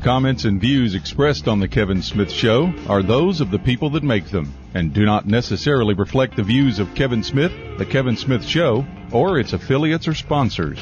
comments, and views expressed on The Kevin Smith Show are those of the people that make them and do not necessarily reflect the views of Kevin Smith, The Kevin Smith Show, or its affiliates or sponsors.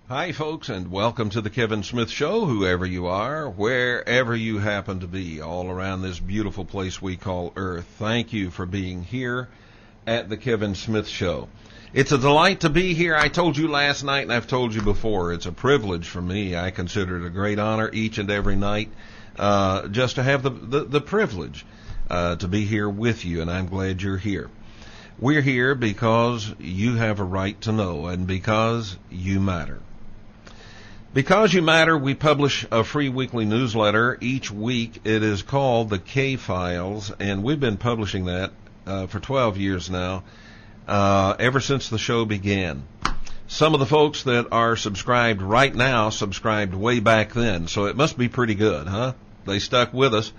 Hi, folks, and welcome to the Kevin Smith Show, whoever you are, wherever you happen to be, all around this beautiful place we call Earth. Thank you for being here at the Kevin Smith Show. It's a delight to be here. I told you last night, and I've told you before, it's a privilege for me. I consider it a great honor each and every night just to have the privilege to be here with you, and I'm glad you're here. We're here because you have a right to know, and because you matter. Because you matter, we publish a free weekly newsletter each week. It is called the K-Files, and we've been publishing that for 12 years now, ever since the show began. Some of the folks that are subscribed right now subscribed way back then, so it must be pretty good, huh? They stuck with us.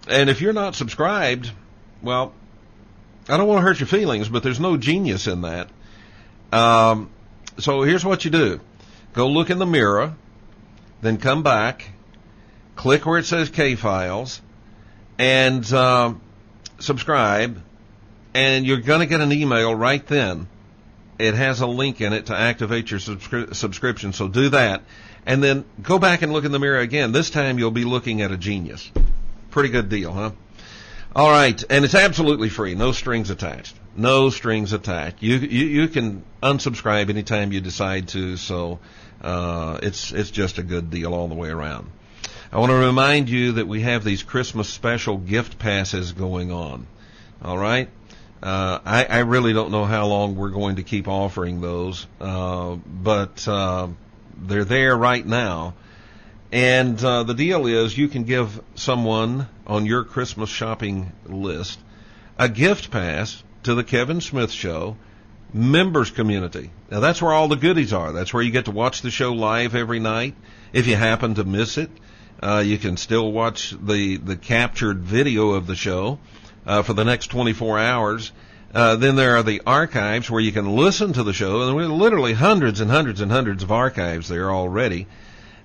And if you're not subscribed, well, I don't want to hurt your feelings, but there's no genius in that. So here's what you do. Go look in the mirror, then come back, click where it says K-Files, and subscribe, and you're going to get an email right then. It has a link in it to activate your subscription, so do that. And then go back and look in the mirror again. This time you'll be looking at a genius. Pretty good deal, huh? All right, and it's absolutely free, no strings attached. No strings attached. You can unsubscribe anytime you decide to, so it's just a good deal all the way around. I want to remind you that we have these Christmas special gift passes going on. All right? I really don't know how long we're going to keep offering those, but they're there right now. And the deal is you can give someone on your Christmas shopping list a gift pass to the Kevin Smith Show members community. Now, that's where all the goodies are. That's where you get to watch the show live every night. If you happen to miss it, you can still watch the captured video of the show for the next 24 hours. Then there are the archives where you can listen to the show, and we're literally hundreds and hundreds and hundreds of archives there already.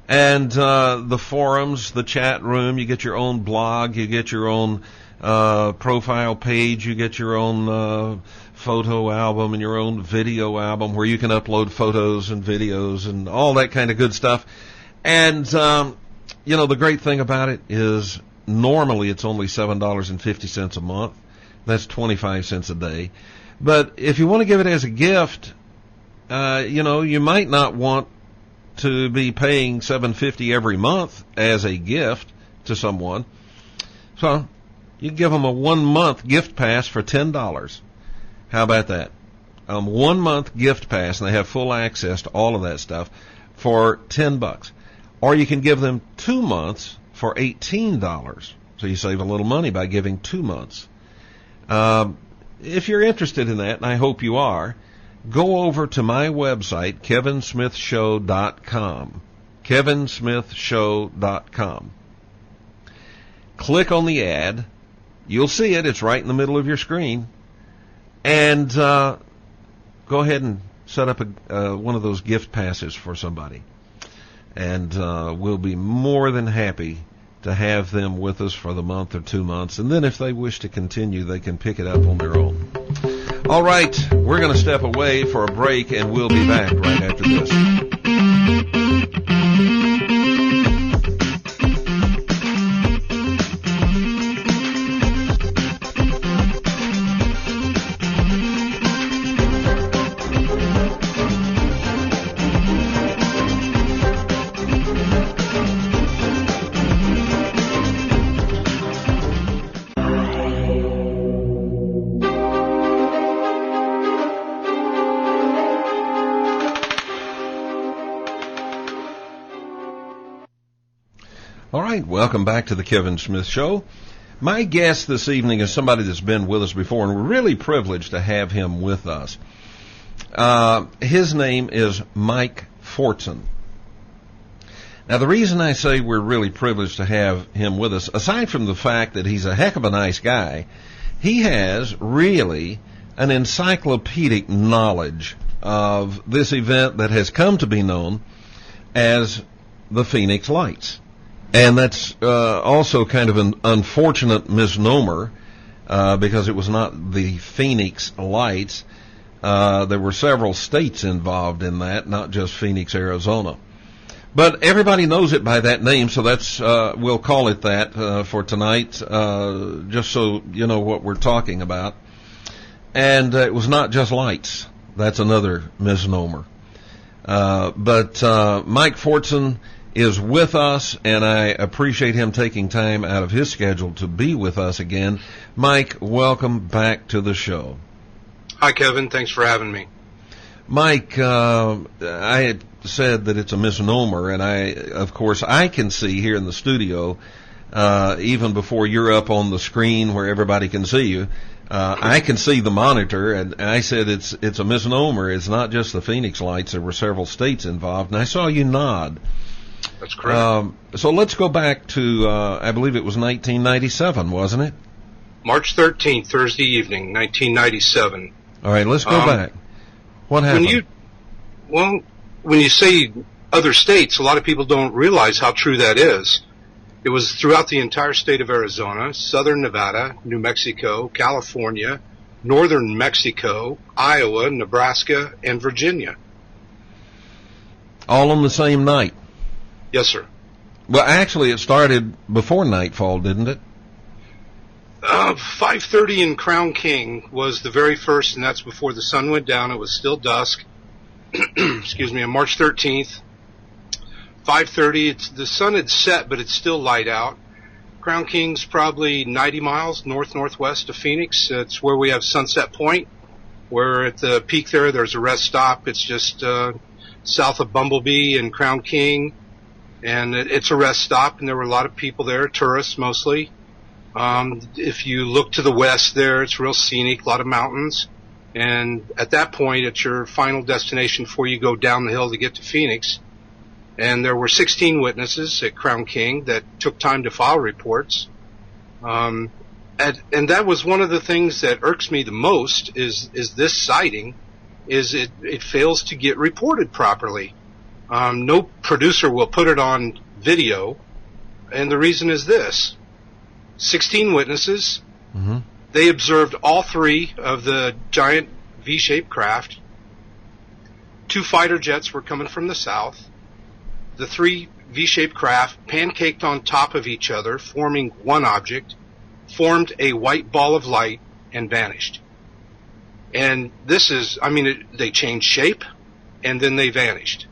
And the forums, the chat room, you get your own blog, you get your own profile page, you get your own photo album and your own video album where you can upload photos and videos and all that kind of good stuff. And, the great thing about it is normally it's only $7.50 a month. That's 25 cents a day. But if you want to give it as a gift, you might not want to be paying $7.50 every month as a gift to someone. So you give them a 1-month gift pass for $10. How about that? 1-month gift pass, and they have full access to all of that stuff for $10. Or you can give them 2 months for $18. So you save a little money by giving 2 months. If you're interested in that, and I hope you are, go over to my website, Kevinsmithshow.com. Kevinsmithshow.com. Click on the ad. You'll see it. It's right in the middle of your screen. And go ahead and set up one of those gift passes for somebody. And we'll be more than happy to have them with us for the month or 2 months. And then if they wish to continue, they can pick it up on their own. All right, we're going to step away for a break, and we'll be back right after this. All right, welcome back to the Kevin Smith Show. My guest this evening is somebody that's been with us before, and we're really privileged to have him with us. His name is Mike Fortson. Now, the reason I say we're really privileged to have him with us, aside from the fact that he's a heck of a nice guy, he has really an encyclopedic knowledge of this event that has come to be known as the Phoenix Lights. And that's also kind of an unfortunate misnomer because it was not the Phoenix Lights. There were several states involved in that, not just Phoenix, Arizona. But everybody knows it by that name, so that's we'll call it that for tonight, just so you know what we're talking about. And it was not just lights. That's another misnomer. But Mike Fortson is with us, and I appreciate him taking time out of his schedule to be with us again. Mike, welcome back to the show. Hi, Kevin. Thanks for having me. Mike, I had said that it's a misnomer, and of course, I can see here in the studio, even before you're up on the screen where everybody can see you, I can see the monitor, and I said it's a misnomer. It's not just the Phoenix Lights. There were several states involved, and I saw you nod. That's correct. So let's go back to, I believe it was 1997, wasn't it? March 13th, Thursday evening, 1997. All right, let's go back. What happened? When you say other states, a lot of people don't realize how true that is. It was throughout the entire state of Arizona, southern Nevada, New Mexico, California, northern Mexico, Iowa, Nebraska, and Virginia. All on the same night? Yes, sir. Well, actually, it started before nightfall, didn't it? 5:30 in Crown King was the very first, and that's before the sun went down. It was still dusk. Excuse me, on March 13th. 5:30, the sun had set, but it's still light out. Crown King's probably 90 miles northwest of Phoenix. It's where we have Sunset Point, where at the peak there's a rest stop. It's just south of Bumblebee and Crown King, and it's a rest stop, and there were a lot of people there, tourists mostly. If you look to the west there, it's real scenic, a lot of mountains. And at that point, it's your final destination before you go down the hill to get to Phoenix. And there were 16 witnesses at Crown King that took time to file reports. And that was one of the things that irks me the most is this sighting, is it fails to get reported properly. No producer will put it on video, and the reason is this. 16 witnesses. Mm-hmm. They observed all three of the giant V-shaped craft. 2 fighter jets were coming from the south. The 3 V-shaped craft pancaked on top of each other, forming one object, formed a white ball of light, and vanished. And this is, they changed shape, and then they vanished.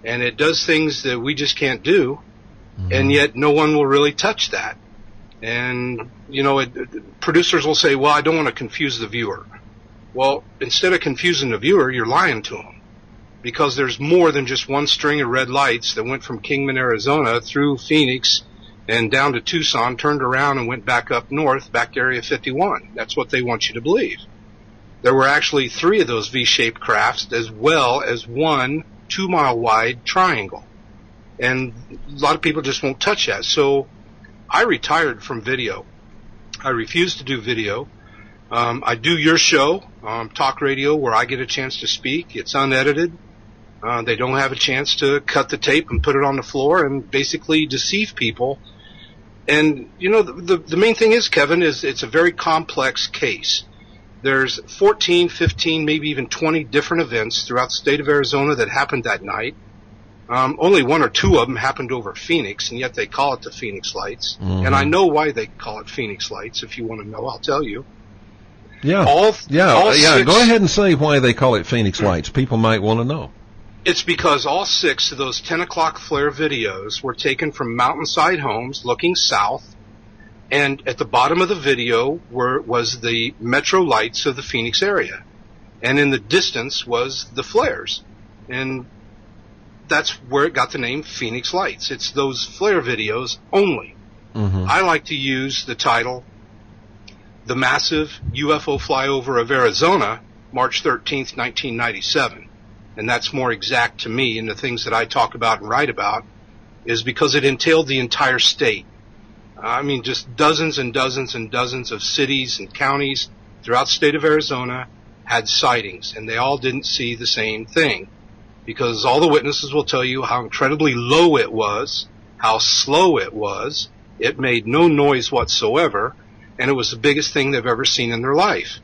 And it does things that we just can't do, mm-hmm. and yet no one will really touch that. And, producers will say, well, I don't want to confuse the viewer. Well, instead of confusing the viewer, you're lying to them. Because there's more than just one string of red lights that went from Kingman, Arizona, through Phoenix, and down to Tucson, turned around and went back up north, back to Area 51. That's what they want you to believe. There were actually 3 of those V-shaped crafts, as well as one 2-mile-wide triangle. And a lot of people just won't touch that. So I retired from video. I refuse to do video. I do your show, talk radio, where I get a chance to speak. It's unedited. They don't have a chance to cut the tape and put it on the floor and basically deceive people. And, the main thing is, Kevin, is it's a very complex case. There's 14, 15, maybe even 20 different events throughout the state of Arizona that happened that night. Only 1 or 2 of them happened over Phoenix, and yet they call it the Phoenix Lights. Mm-hmm. And I know why they call it Phoenix Lights. If you want to know, I'll tell you. Yeah. All 6, go ahead and say why they call it Phoenix Lights. People might want to know. It's because all 6 of those 10 o'clock flare videos were taken from mountainside homes looking south, and at the bottom of the video was the metro lights of the Phoenix area. And in the distance was the flares. And that's where it got the name Phoenix Lights. It's those flare videos only. Mm-hmm. I like to use the title the massive UFO flyover of Arizona, March 13th, 1997. And that's more exact to me, and the things that I talk about and write about is because it entailed the entire state. I mean, just dozens and dozens and dozens of cities and counties throughout the state of Arizona had sightings, and they all didn't see the same thing, because all the witnesses will tell you how incredibly low it was, how slow it was, it made no noise whatsoever, and it was the biggest thing they've ever seen in their life.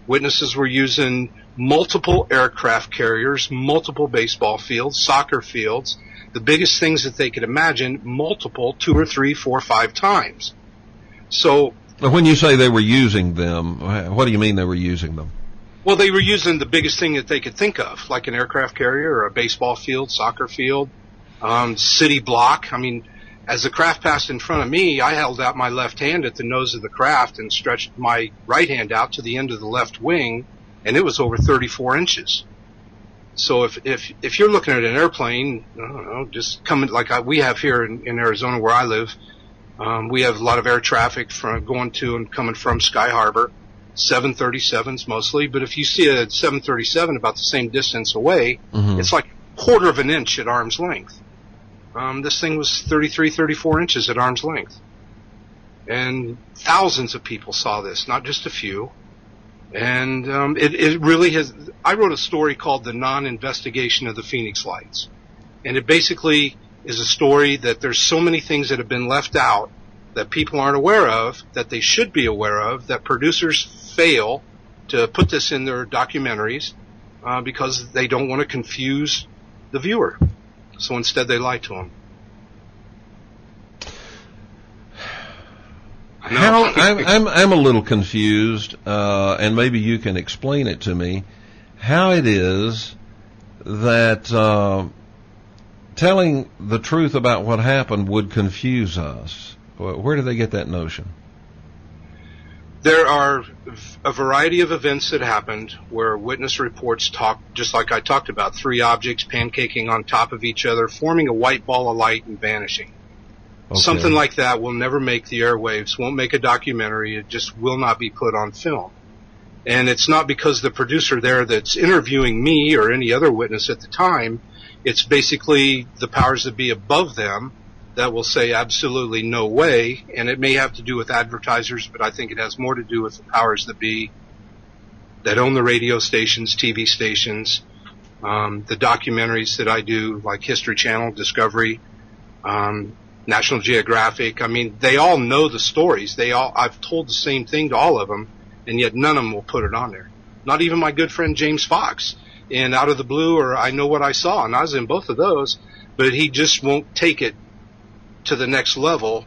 Witnesses were using multiple aircraft carriers, multiple baseball fields, soccer fields, the biggest things that they could imagine, multiple, 2 or 3, 4, 5 times. So, when you say they were using them, what do you mean they were using them? Well, they were using the biggest thing that they could think of, like an aircraft carrier or a baseball field, soccer field, city block. I mean, as the craft passed in front of me, I held out my left hand at the nose of the craft and stretched my right hand out to the end of the left wing, and it was over 34 inches. So if you're looking at an airplane, I don't know, just coming like we have here in Arizona where I live, we have a lot of air traffic from going to and coming from Sky Harbor, 737s mostly. But if you see a 737 about the same distance away, it's like a quarter of an inch at arm's length. This thing was 33, 34 inches at arm's length. And thousands of people saw this, not just a few. And it really has. I wrote a story called The Non-Investigation of the Phoenix Lights. And it basically is a story that there's so many things that have been left out that people aren't aware of, that they should be aware of, that producers fail to put this in their documentaries because they don't want to confuse the viewer. So instead they lie to them. I'm a little confused, and maybe you can explain it to me, how it is that telling the truth about what happened would confuse us. Where do they get that notion? There are a variety of events that happened where witness reports talk, just like I talked about, 3 objects pancaking on top of each other, forming a white ball of light and vanishing. Okay. Something like that will never make the airwaves, won't make a documentary, it just will not be put on film. And it's not because the producer there that's interviewing me or any other witness at the time, it's basically the powers that be above them that will say absolutely no way, and it may have to do with advertisers, but I think it has more to do with the powers that be that own the radio stations, TV stations, the documentaries that I do, like History Channel, Discovery, National Geographic. I mean, they all know the stories. I've told the same thing to all of them, and yet none of them will put it on there. Not even my good friend James Fox in Out of the Blue or I Know What I Saw, and I was in both of those, but he just won't take it to the next level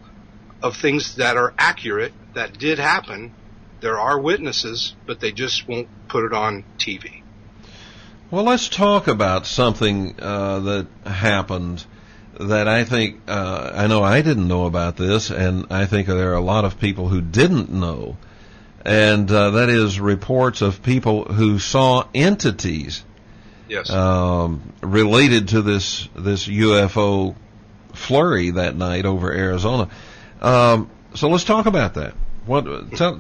of things that are accurate, that did happen. There are witnesses, but they just won't put it on TV. Well, let's talk about something that happened that I think, I know I didn't know about this, and I think there are a lot of people who didn't know, and that is reports of people who saw entities related to this UFO flurry that night over Arizona. So let's talk about that.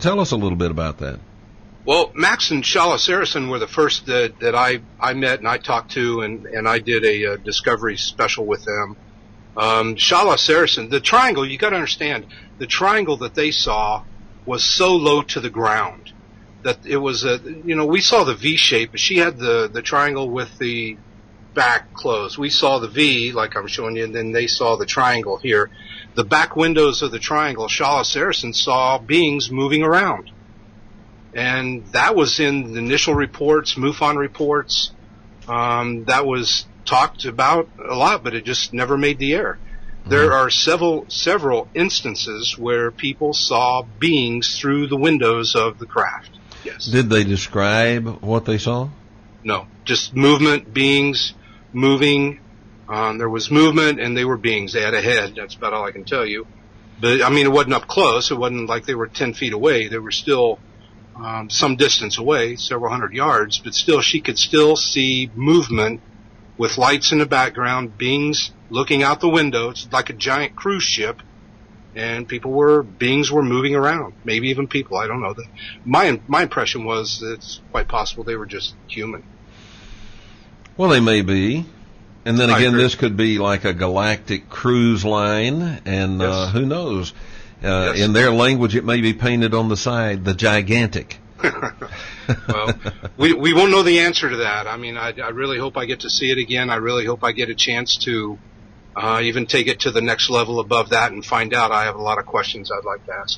Tell us a little bit about that. Well, Max and Shala Saracen were the first that I met and I talked to, and I did a Discovery special with them. Shala Saracen, the triangle, you got to understand, the triangle that they saw was so low to the ground that it was we saw the V shape, but she had the triangle with the back closed. We saw the V, like I'm showing you, and then they saw the triangle here. The back windows of the triangle, Shala Saracen saw beings moving around. And that was in the initial reports, MUFON reports. That was talked about a lot, but it just never made the air. Mm-hmm. There are several instances where people saw beings through the windows of the craft. Yes. Did they describe what they saw? No, just movement, beings moving. There was movement, and they were beings. They had a head. That's about all I can tell you. But, I mean, it wasn't up close. It wasn't like they were 10 feet away. They were still some distance away, several hundred yards, but still she could still see movement with lights in the background, beings looking out the window. It's like a giant cruise ship, and beings were moving around, maybe even people. I don't know. My impression was that it's quite possible they were just human. Well, they may be. And then again, agree. this could be like a galactic cruise line, and Yes. who knows? Yes. In their language, it may be painted on the side, the gigantic. Well, we won't know the answer to that. I mean, I really hope I get to see it again. I really hope I get a chance to even take it to the next level above that and find out. I have a lot of questions I'd like to ask.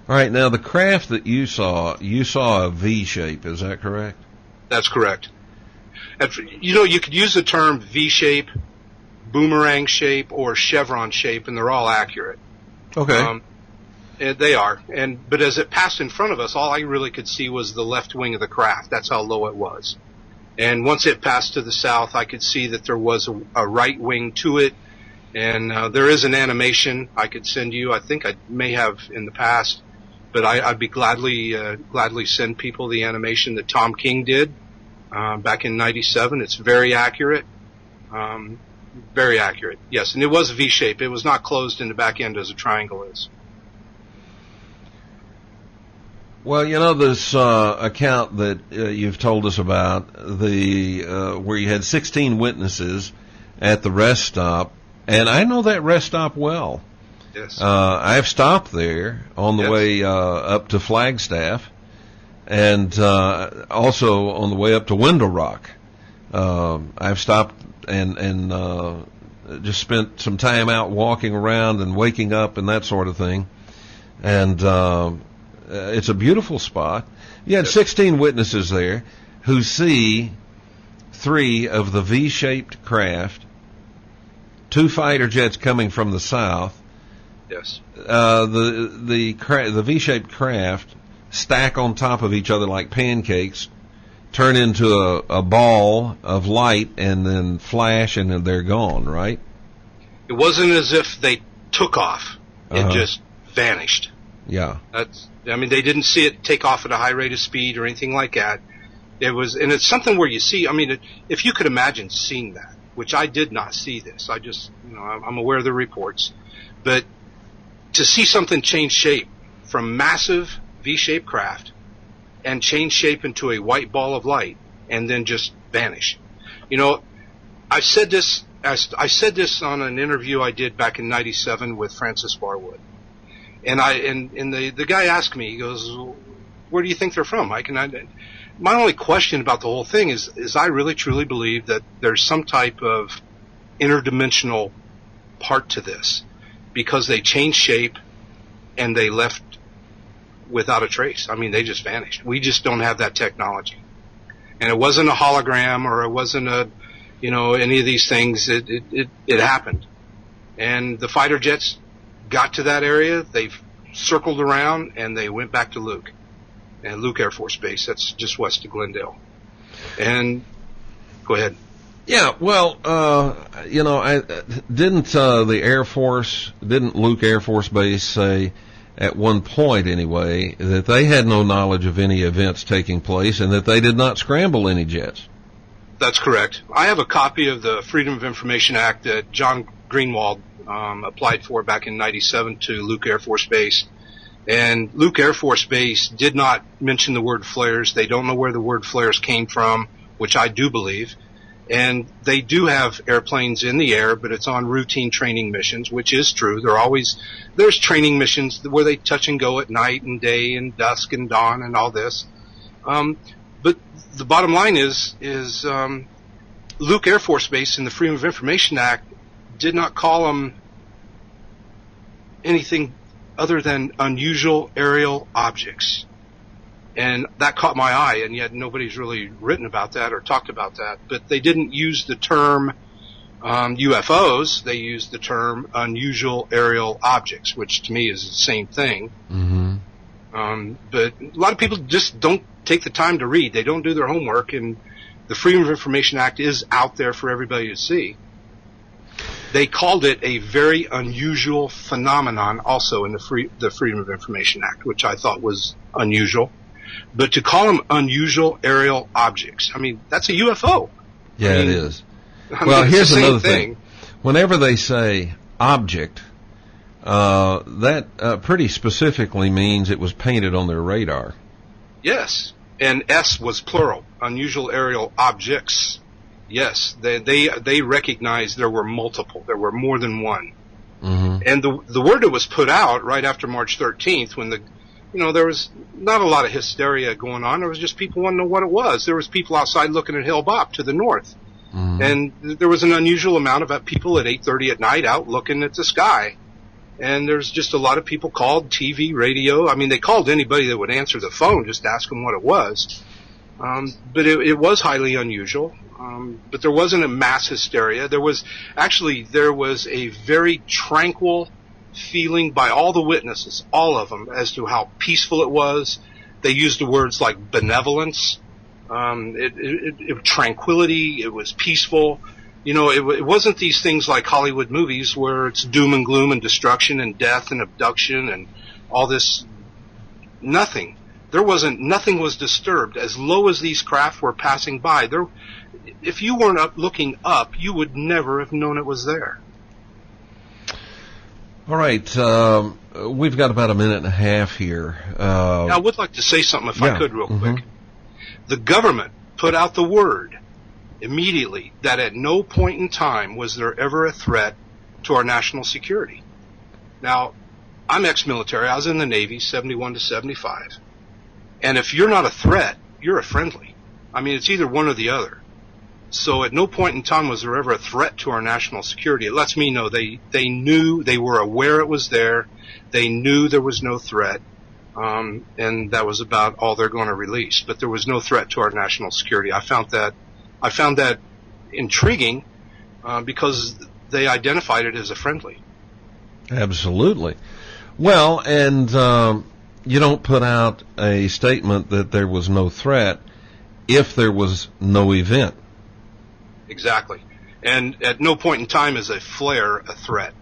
All right, now the craft that you saw a V shape, is that correct? That's correct. And, you could use the term V-shape, boomerang shape, or chevron shape, and they're all accurate. Okay. They are. But as it passed in front of us, all I really could see was the left wing of the craft. That's how low it was. And once it passed to the south, I could see that there was a right wing to it. And there is an animation I could send you. I think I may have in the past, but I'd be gladly send people the animation that Tom King did back in '97. It's very accurate. Very accurate. Yes, and it was a V shape. It was not closed in the back end as a triangle is. Well, this account that you've told us about, where you had 16 witnesses at the rest stop, and I know that rest stop well. Yes. I've stopped there on the way up to Flagstaff, and also on the way up to Window Rock. I've stopped and just spent some time out walking around and waking up and that sort of thing. And it's a beautiful spot. You had 16 witnesses there who see 3 of the V-shaped craft, 2 fighter jets coming from the south. Yes. The V-shaped craft stack on top of each other like pancakes, turn into a ball of light, and then flash, and then they're gone, right? It wasn't as if they took off. It just vanished. Yeah. They didn't see it take off at a high rate of speed or anything like that. And it's something where you see, if you could imagine seeing that, which I did not see this. I just, I'm aware of the reports. But to see something change shape from massive V-shaped craft and change shape into a white ball of light and then just vanish. I said this on an interview I did back in '97 with Francis Barwood. And the guy asked me, he goes, "Where do you think they're from, Mike?" And my only question about the whole thing is I really truly believe that there's some type of interdimensional part to this, because they changed shape and they left without a trace. They just vanished. We just don't have that technology. And it wasn't a hologram, or it wasn't any of these things. It happened. And the fighter jets got to that area, they circled around, and they went back to Luke Air Force Base. That's just west of Glendale. And go ahead. Yeah, well, didn't Luke Air Force Base say at one point anyway that they had no knowledge of any events taking place and that they did not scramble any jets? That's correct. I have a copy of the Freedom of Information Act that John Greenwald applied for back in '97 to Luke Air Force Base. And Luke Air Force Base did not mention the word flares. They don't know where the word flares came from, which I do believe. And they do have airplanes in the air, but it's on routine training missions, which is true. There's training missions where they touch and go at night and day and dusk and dawn and all this. But the bottom line is Luke Air Force Base in the Freedom of Information Act did not call them anything other than unusual aerial objects. And that caught my eye, and yet nobody's really written about that or talked about that. But they didn't use the term UFOs. They used the term unusual aerial objects, which to me is the same thing. Mm-hmm. But a lot of people just don't take the time to read. They don't do their homework, and the Freedom of Information Act is out there for everybody to see. They called it a very unusual phenomenon also in the Freedom of Information Act, which I thought was unusual. But to call them unusual aerial objects, that's a UFO. Yeah, it is. Well, here's another thing. Whenever they say object, That pretty specifically means it was painted on their radar. Yes, and S was plural, unusual aerial objects. Yes, they recognized there were multiple, there were more than one. Mm-hmm. And the word that was put out right after March 13th, when there was not a lot of hysteria going on. There was just people wanting to know what it was. There was people outside looking at Hill Bop to the north. Mm-hmm. And there was an unusual amount of people at 8:30 at night out looking at the sky. And there's just a lot of people called, TV, radio. I mean, they called anybody that would answer the phone just to ask them what it was. But it was highly unusual. But there wasn't a mass hysteria. There was a very tranquil feeling by all the witnesses, all of them, as to how peaceful it was. They used the words like benevolence, tranquility. It was peaceful. It wasn't these things like Hollywood movies where it's doom and gloom and destruction and death and abduction and all this. Nothing. Nothing was disturbed. As low as these craft were passing by, if you weren't looking up, you would never have known it was there. All right, we've got about a minute and a half here. I would like to say something if I could real quick. Mm-hmm. The government put out the word immediately that at no point in time was there ever a threat to our national security. Now, I'm ex-military. I was in the Navy, 71 to 75. And if you're not a threat, you're a friendly. I mean, it's either one or the other. So at no point in time was there ever a threat to our national security. It lets me know they knew, they were aware it was there. They knew there was no threat. And that was about all they're going to release. But there was no threat to our national security. I found that intriguing because they identified it as a friendly. Absolutely. Well, and you don't put out a statement that there was no threat if there was no event. Exactly. And at no point in time is a flare a threat.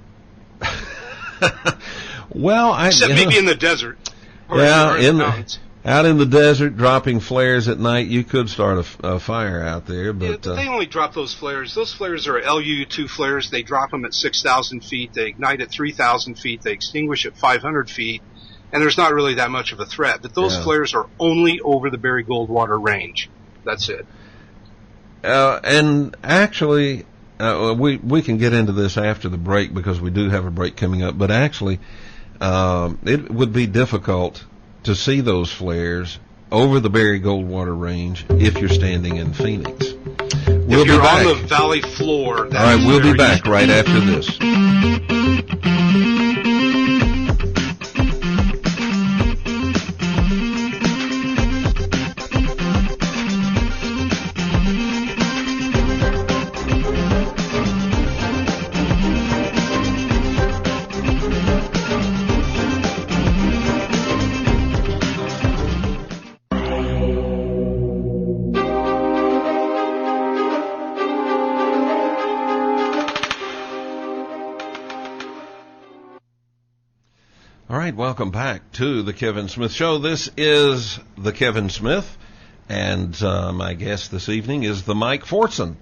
Well, except maybe in the desert. Or yeah, out in the desert, dropping flares at night, you could start a fire out there. But they only drop those flares. Those flares are LU-2 flares. They drop them at 6,000 feet. They ignite at 3,000 feet. They extinguish at 500 feet. And there's not really that much of a threat. But those flares are only over the Barry Goldwater range. That's it. And actually, we can get into this after the break because we do have a break coming up. But actually, it would be difficult to see those flares over the Barry Goldwater range if you're standing in Phoenix. If you're on the valley floor. All right, we'll be back right after this. All right, welcome back to the Kevin Smith Show. This is the Kevin Smith, and my guest this evening is the Mike Fortson.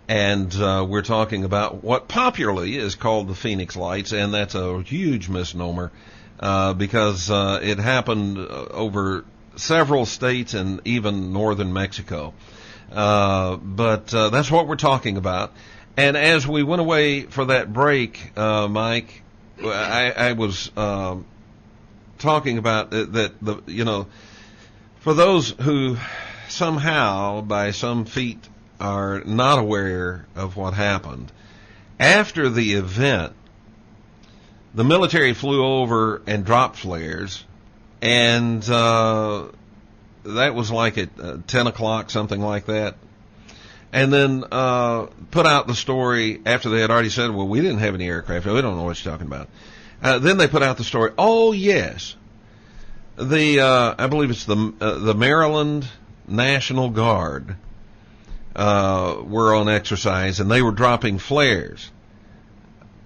And we're talking about what popularly is called the Phoenix Lights, and that's a huge misnomer because it happened over several states and even northern Mexico. But that's what we're talking about. And as we went away for that break, Mike, I was talking about that for those who somehow by some feat are not aware of what happened after the event, the military flew over and dropped flares, and that was like at 10 o'clock, something like that. And then put out the story after they had already said, well, we didn't have any aircraft. We don't know what you're talking about. Then they put out the story. Oh, yes. I believe it's the Maryland National Guard were on exercise, and they were dropping flares.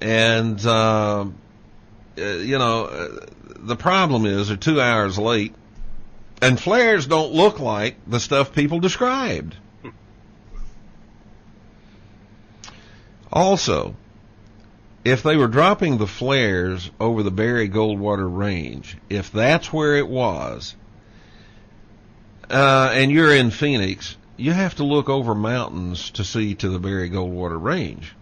And, the problem is they're 2 hours late, and flares don't look like the stuff people described. Also, if they were dropping the flares over the Barry Goldwater Range, if that's where it was, and you're in Phoenix, you have to look over mountains to see to the Barry Goldwater Range.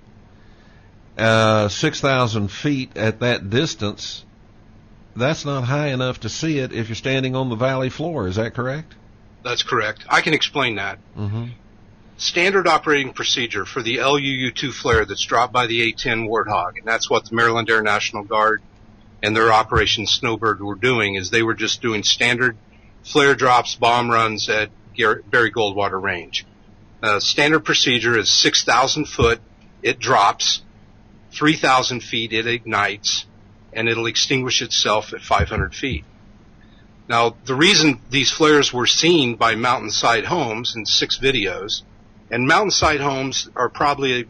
6,000 feet at that distance, that's not high enough to see it if you're standing on the valley floor. Is that correct? That's correct. I can explain that. Mm-hmm. Standard operating procedure for the LUU-2 flare that's dropped by the A-10 Warthog, and that's what the Maryland Air National Guard and their Operation Snowbird were doing, is they were just doing standard flare drops, bomb runs at Barry Goldwater Range. Standard procedure is 6,000 foot, it drops, 3,000 feet it ignites, and it'll extinguish itself at 500 feet. Now, the reason these flares were seen by Mountainside Homes in 6 videos, and Mountainside Homes are probably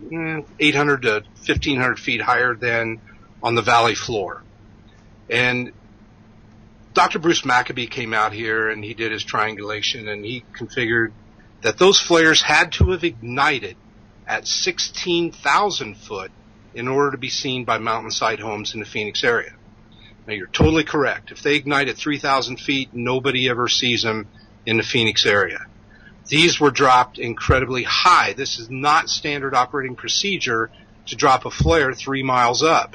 800 to 1,500 feet higher than on the valley floor. And Dr. Bruce Maccabee came out here and he did his triangulation, and he configured that those flares had to have ignited at 16,000 foot in order to be seen by Mountainside Homes in the Phoenix area. Now, you're totally correct. If they ignite at 3,000 feet, nobody ever sees them in the Phoenix area. These were dropped incredibly high. This is not standard operating procedure to drop a flare 3 miles up.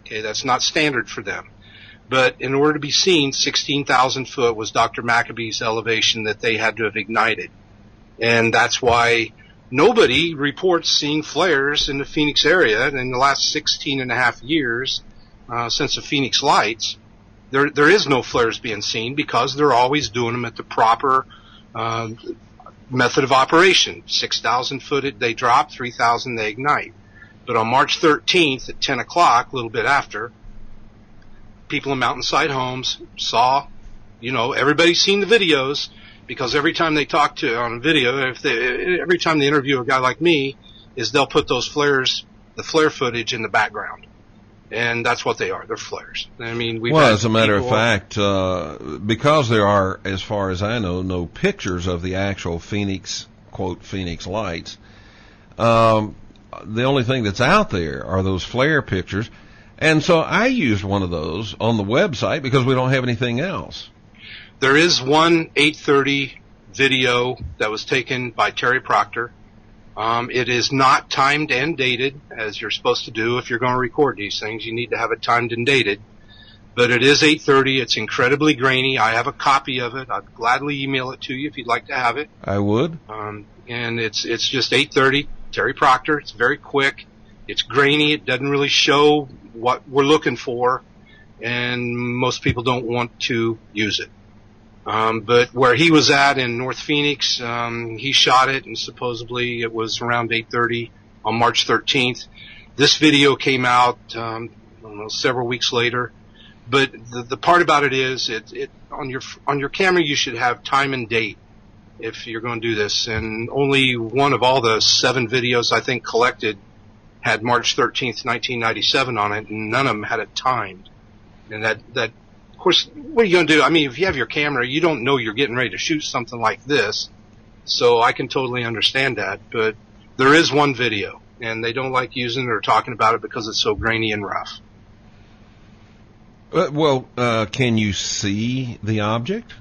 Okay, that's not standard for them. But in order to be seen, 16,000 foot was Dr. Maccabee's elevation that they had to have ignited. And that's why nobody reports seeing flares in the Phoenix area. And in the last 16 and a half years, since the Phoenix lights, there is no flares being seen because they're always doing them at the proper method of operation. 6,000 foot they drop, 3,000 they ignite. But on March 13th at 10 o'clock, a little bit after, people in Mountainside Homes saw, everybody's seen the videos, because every time they talk to on video, every time they interview a guy like me, is they'll put those flares, the flare footage in the background. And that's what they are. They're flares. I mean, as a matter of fact, because there are, as far as I know, no pictures of the actual Phoenix, quote, Phoenix lights, the only thing that's out there are those flare pictures. And so I used one of those on the website because we don't have anything else. There is one 8:30 video that was taken by Terry Proctor. It is not timed and dated, as you're supposed to do if you're going to record these things. You need to have it timed and dated. But it is 8:30. It's incredibly grainy. I have a copy of it. I'd gladly email it to you if you'd like to have it. I would. And it's just 8:30. Terry Proctor. It's very quick. It's grainy. It doesn't really show what we're looking for, and most people don't want to use it. But where he was at in North Phoenix, he shot it, and supposedly it was around 8:30 on March 13th. This video came out, several weeks later. But the part about it is, on your camera you should have time and date if you're going to do this. And only one of all the 7 videos I think collected had March 13th, 1997 on it, and none of them had it timed. And that of course, what are you going to do? I mean, if you have your camera, you don't know you're getting ready to shoot something like this. So I can totally understand that. But there is one video, and they don't like using it or talking about it because it's so grainy and rough. Can you see the object?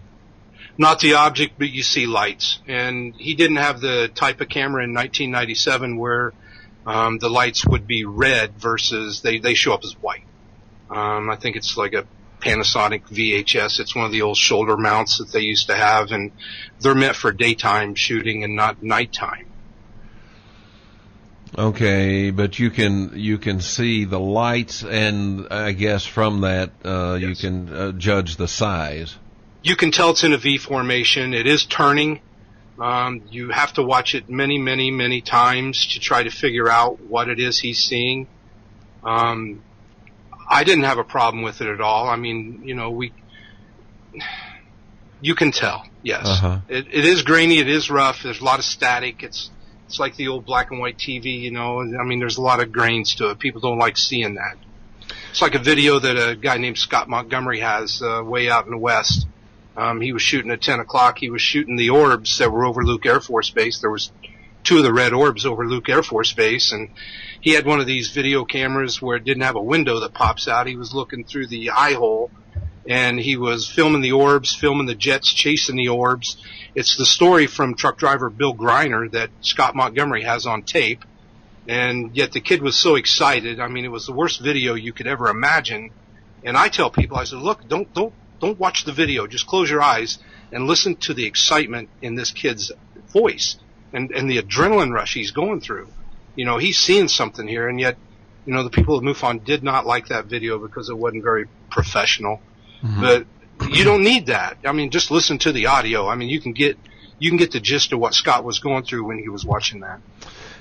Not the object, but you see lights. And he didn't have the type of camera in 1997 where the lights would be red versus they show up as white. I think it's like a Panasonic VHS. It's one of the old shoulder mounts that they used to have, and they're meant for daytime shooting and not nighttime. Okay, but you can see the lights, and I guess from that yes, you can judge the size. You can tell it's in a V formation. It is turning. You have to watch it many, many, many times to try to figure out what it is he's seeing. I didn't have a problem with it at all. I mean, you can tell, yes. Uh-huh. It is grainy, it is rough, there's a lot of static, it's like the old black and white TV, I mean, there's a lot of grains to it. People don't like seeing that. It's like a video that a guy named Scott Montgomery has way out in the west. He was shooting at 10 o'clock. He was shooting the orbs that were over Luke Air Force Base. There was two of the red orbs over Luke Air Force Base, and he had one of these video cameras where it didn't have a window that pops out. He was looking through the eye hole, and he was filming the orbs, filming the jets chasing the orbs. It's the story from truck driver Bill Greiner that Scott Montgomery has on tape, and yet the kid was so excited. I mean, it was the worst video you could ever imagine. And I tell people, I said, look, don't watch the video. Just close your eyes and listen to the excitement in this kid's voice and the adrenaline rush he's going through. You know, he's seeing something here, and yet, you know, the people at MUFON did not like that video because it wasn't very professional. Mm-hmm. But you don't need that. I mean, just listen to the audio. I mean, you can get the gist of what Scott was going through when he was watching that.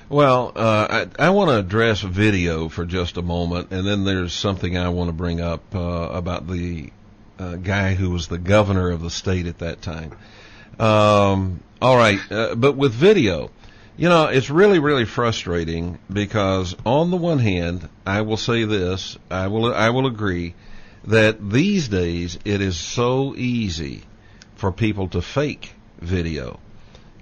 Well, I want to address video for just a moment, and then there's something I want to bring up about the guy who was the governor of the state at that time. All right, but with video, you know, it's really, really frustrating because on the one hand, I will say this, I will agree that these days it is so easy for people to fake video.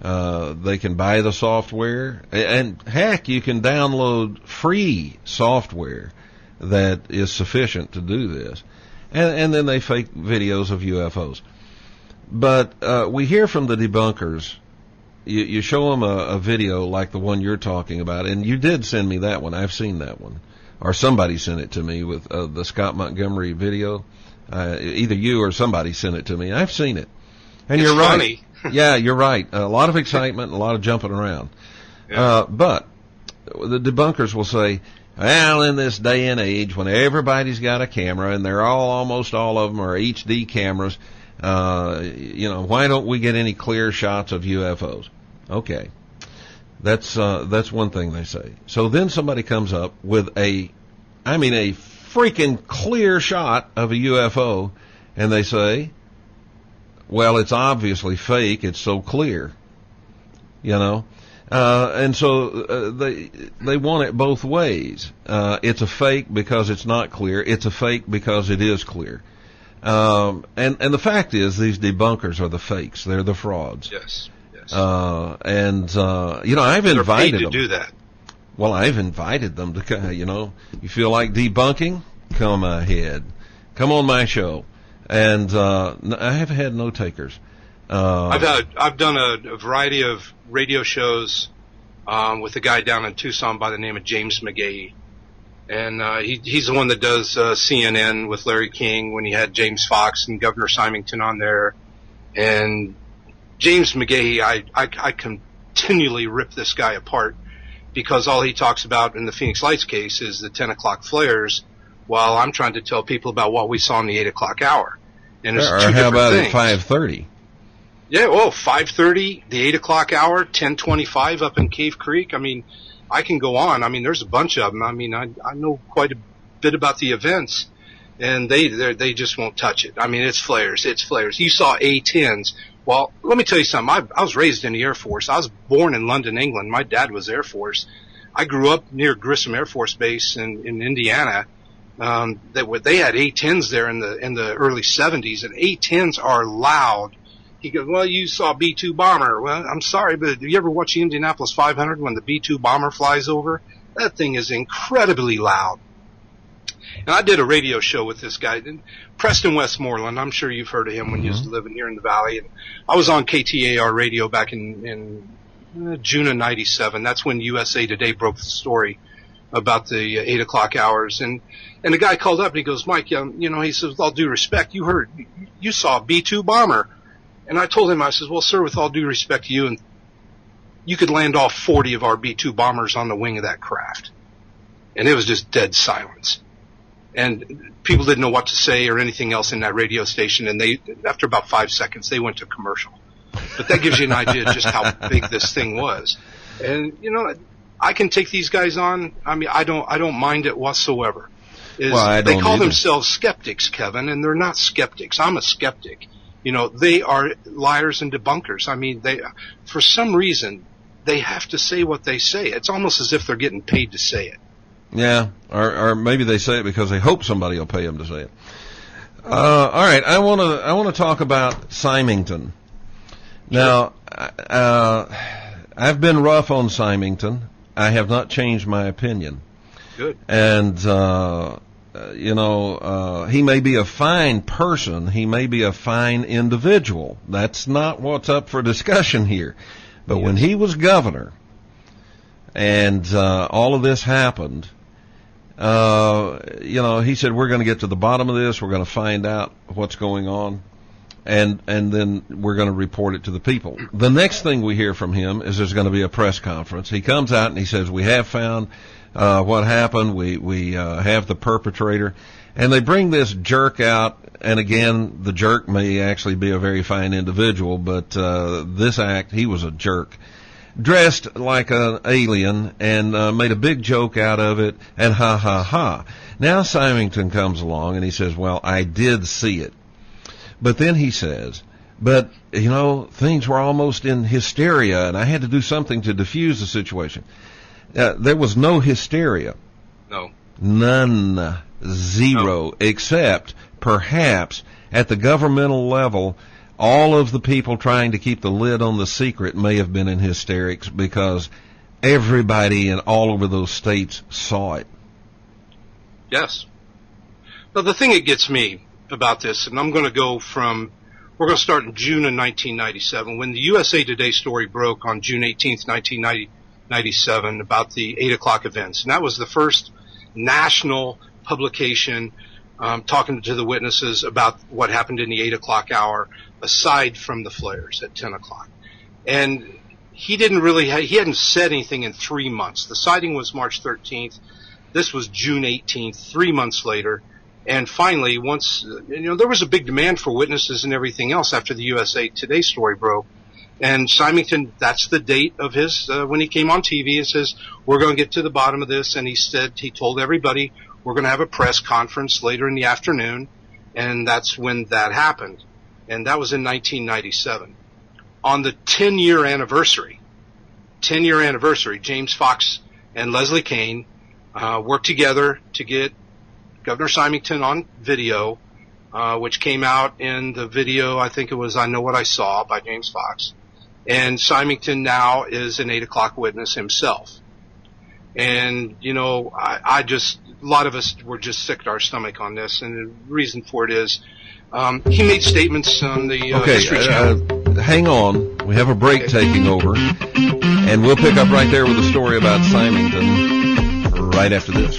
They can buy the software, and heck, you can download free software that is sufficient to do this. And then they fake videos of UFOs. But we hear from the debunkers, you show them a video like the one you're talking about, and you did send me that one. I've seen that one. Or somebody sent it to me with the Scott Montgomery video. Either you or somebody sent it to me. I've seen it. And it's you're right. Funny. Yeah, you're right. A lot of excitement, a lot of jumping around. Yeah. But the debunkers will say, well, in this day and age when everybody's got a camera and they're almost all of them are HD cameras, you know, why don't we get any clear shots of UFOs? Okay. That's one thing they say. So then somebody comes up with a freaking clear shot of a UFO, and they say, well, it's obviously fake. It's so clear, you know, and so they want it both ways. It's a fake because it's not clear. It's a fake because it is clear. And the fact is, these debunkers are the fakes. They're the frauds. Yes. Yes. You know, I've They're invited paid to them. do that. Well, I've invited them to. You know, you feel like debunking? Come ahead. Come on my show. And I have had no takers. I've done a variety of radio shows with a guy down in Tucson by the name of James McGahee, and he's the one that does CNN with Larry King when he had James Fox and Governor Symington on there. And James McGahee, I continually rip this guy apart because all he talks about in the Phoenix Lights case is the 10 o'clock flares, while I'm trying to tell people about what we saw in the 8 o'clock hour. And it's or two how about things. at 5:30? Yeah, well, 5:30, the 8 o'clock hour, 10:25 up in Cave Creek. I mean, I can go on. I mean, there's a bunch of them. I mean, I know quite a bit about the events, and they just won't touch it. I mean, it's flares. It's flares. You saw A-10s. Well, let me tell you something. I was raised in the Air Force. I was born in London, England. My dad was Air Force. I grew up near Grissom Air Force Base in Indiana. They had A-10s there in the early 70s, and A-10s are loud. He goes, well, you saw B-2 bomber. Well, I'm sorry, but do you ever watch the Indianapolis 500 when the B-2 bomber flies over? That thing is incredibly loud. And I did a radio show with this guy, Preston Westmoreland. I'm sure you've heard of him when you used to living here in the Valley. And I was on KTAR radio back in June of '97. That's when USA Today broke the story about the 8 o'clock hours. And the guy called up and he goes, Mike, you know, he says, with all due respect, you saw a B-2 bomber. And I told him, I says, well, sir, with all due respect to you, and you could land all 40 of our B-2 bombers on the wing of that craft. And it was just dead silence. And people didn't know what to say or anything else in that radio station. And after about 5 seconds, they went to commercial. But that gives you an idea of just how big this thing was. And, you know, I can take these guys on. I mean, I don't mind it whatsoever. They call themselves skeptics, Kevin, and they're not skeptics. I'm a skeptic. You know, they are liars and debunkers. I mean, for some reason, they have to say what they say. It's almost as if they're getting paid to say it. Yeah, or maybe they say it because they hope somebody will pay them to say it. All right, I want to talk about Symington. Now, I've been rough on Symington. I have not changed my opinion. Good. And, he may be a fine person. He may be a fine individual. That's not what's up for discussion here. But when he was governor and all of this happened, he said, we're going to get to the bottom of this. We're going to find out what's going on. And then we're going to report it to the people. The next thing we hear from him is there's going to be a press conference. He comes out and he says, we have found what happened. We have the perpetrator. And they bring this jerk out. And again, the jerk may actually be a very fine individual, but this act, he was a jerk. Dressed like an alien and made a big joke out of it. And ha, ha, ha. Now Symington comes along and he says, well, I did see it. But then he says, but, things were almost in hysteria, and I had to do something to diffuse the situation. There was no hysteria. No. None. Zero. No. Except, perhaps, at the governmental level, all of the people trying to keep the lid on the secret may have been in hysterics because everybody in all over those states saw it. Yes. Now, the thing that gets me about this, and we're going to start in June of 1997, when the USA Today story broke on June 18th, 1997, about the 8 o'clock events. And that was the first national publication talking to the witnesses about what happened in the 8 o'clock hour, aside from the flares at 10 o'clock. And he hadn't said anything in 3 months. The sighting was March 13th. This was June 18th, 3 months later. And finally, once, there was a big demand for witnesses and everything else after the USA Today story broke. And Symington, that's the date of his, when he came on TV and says, we're going to get to the bottom of this. And he told everybody, we're going to have a press conference later in the afternoon. And that's when that happened. And that was in 1997. On the 10-year anniversary, James Fox and Leslie Kean worked together to get Governor Symington on video, which came out in the video, I think it was I Know What I Saw by James Fox. And Symington now is an 8 o'clock witness himself. And, a lot of us were just sick to our stomach on this. And the reason for it is he made statements on the History Channel. Hang on. We have a break taking over. And we'll pick up right there with a story about Symington right after this.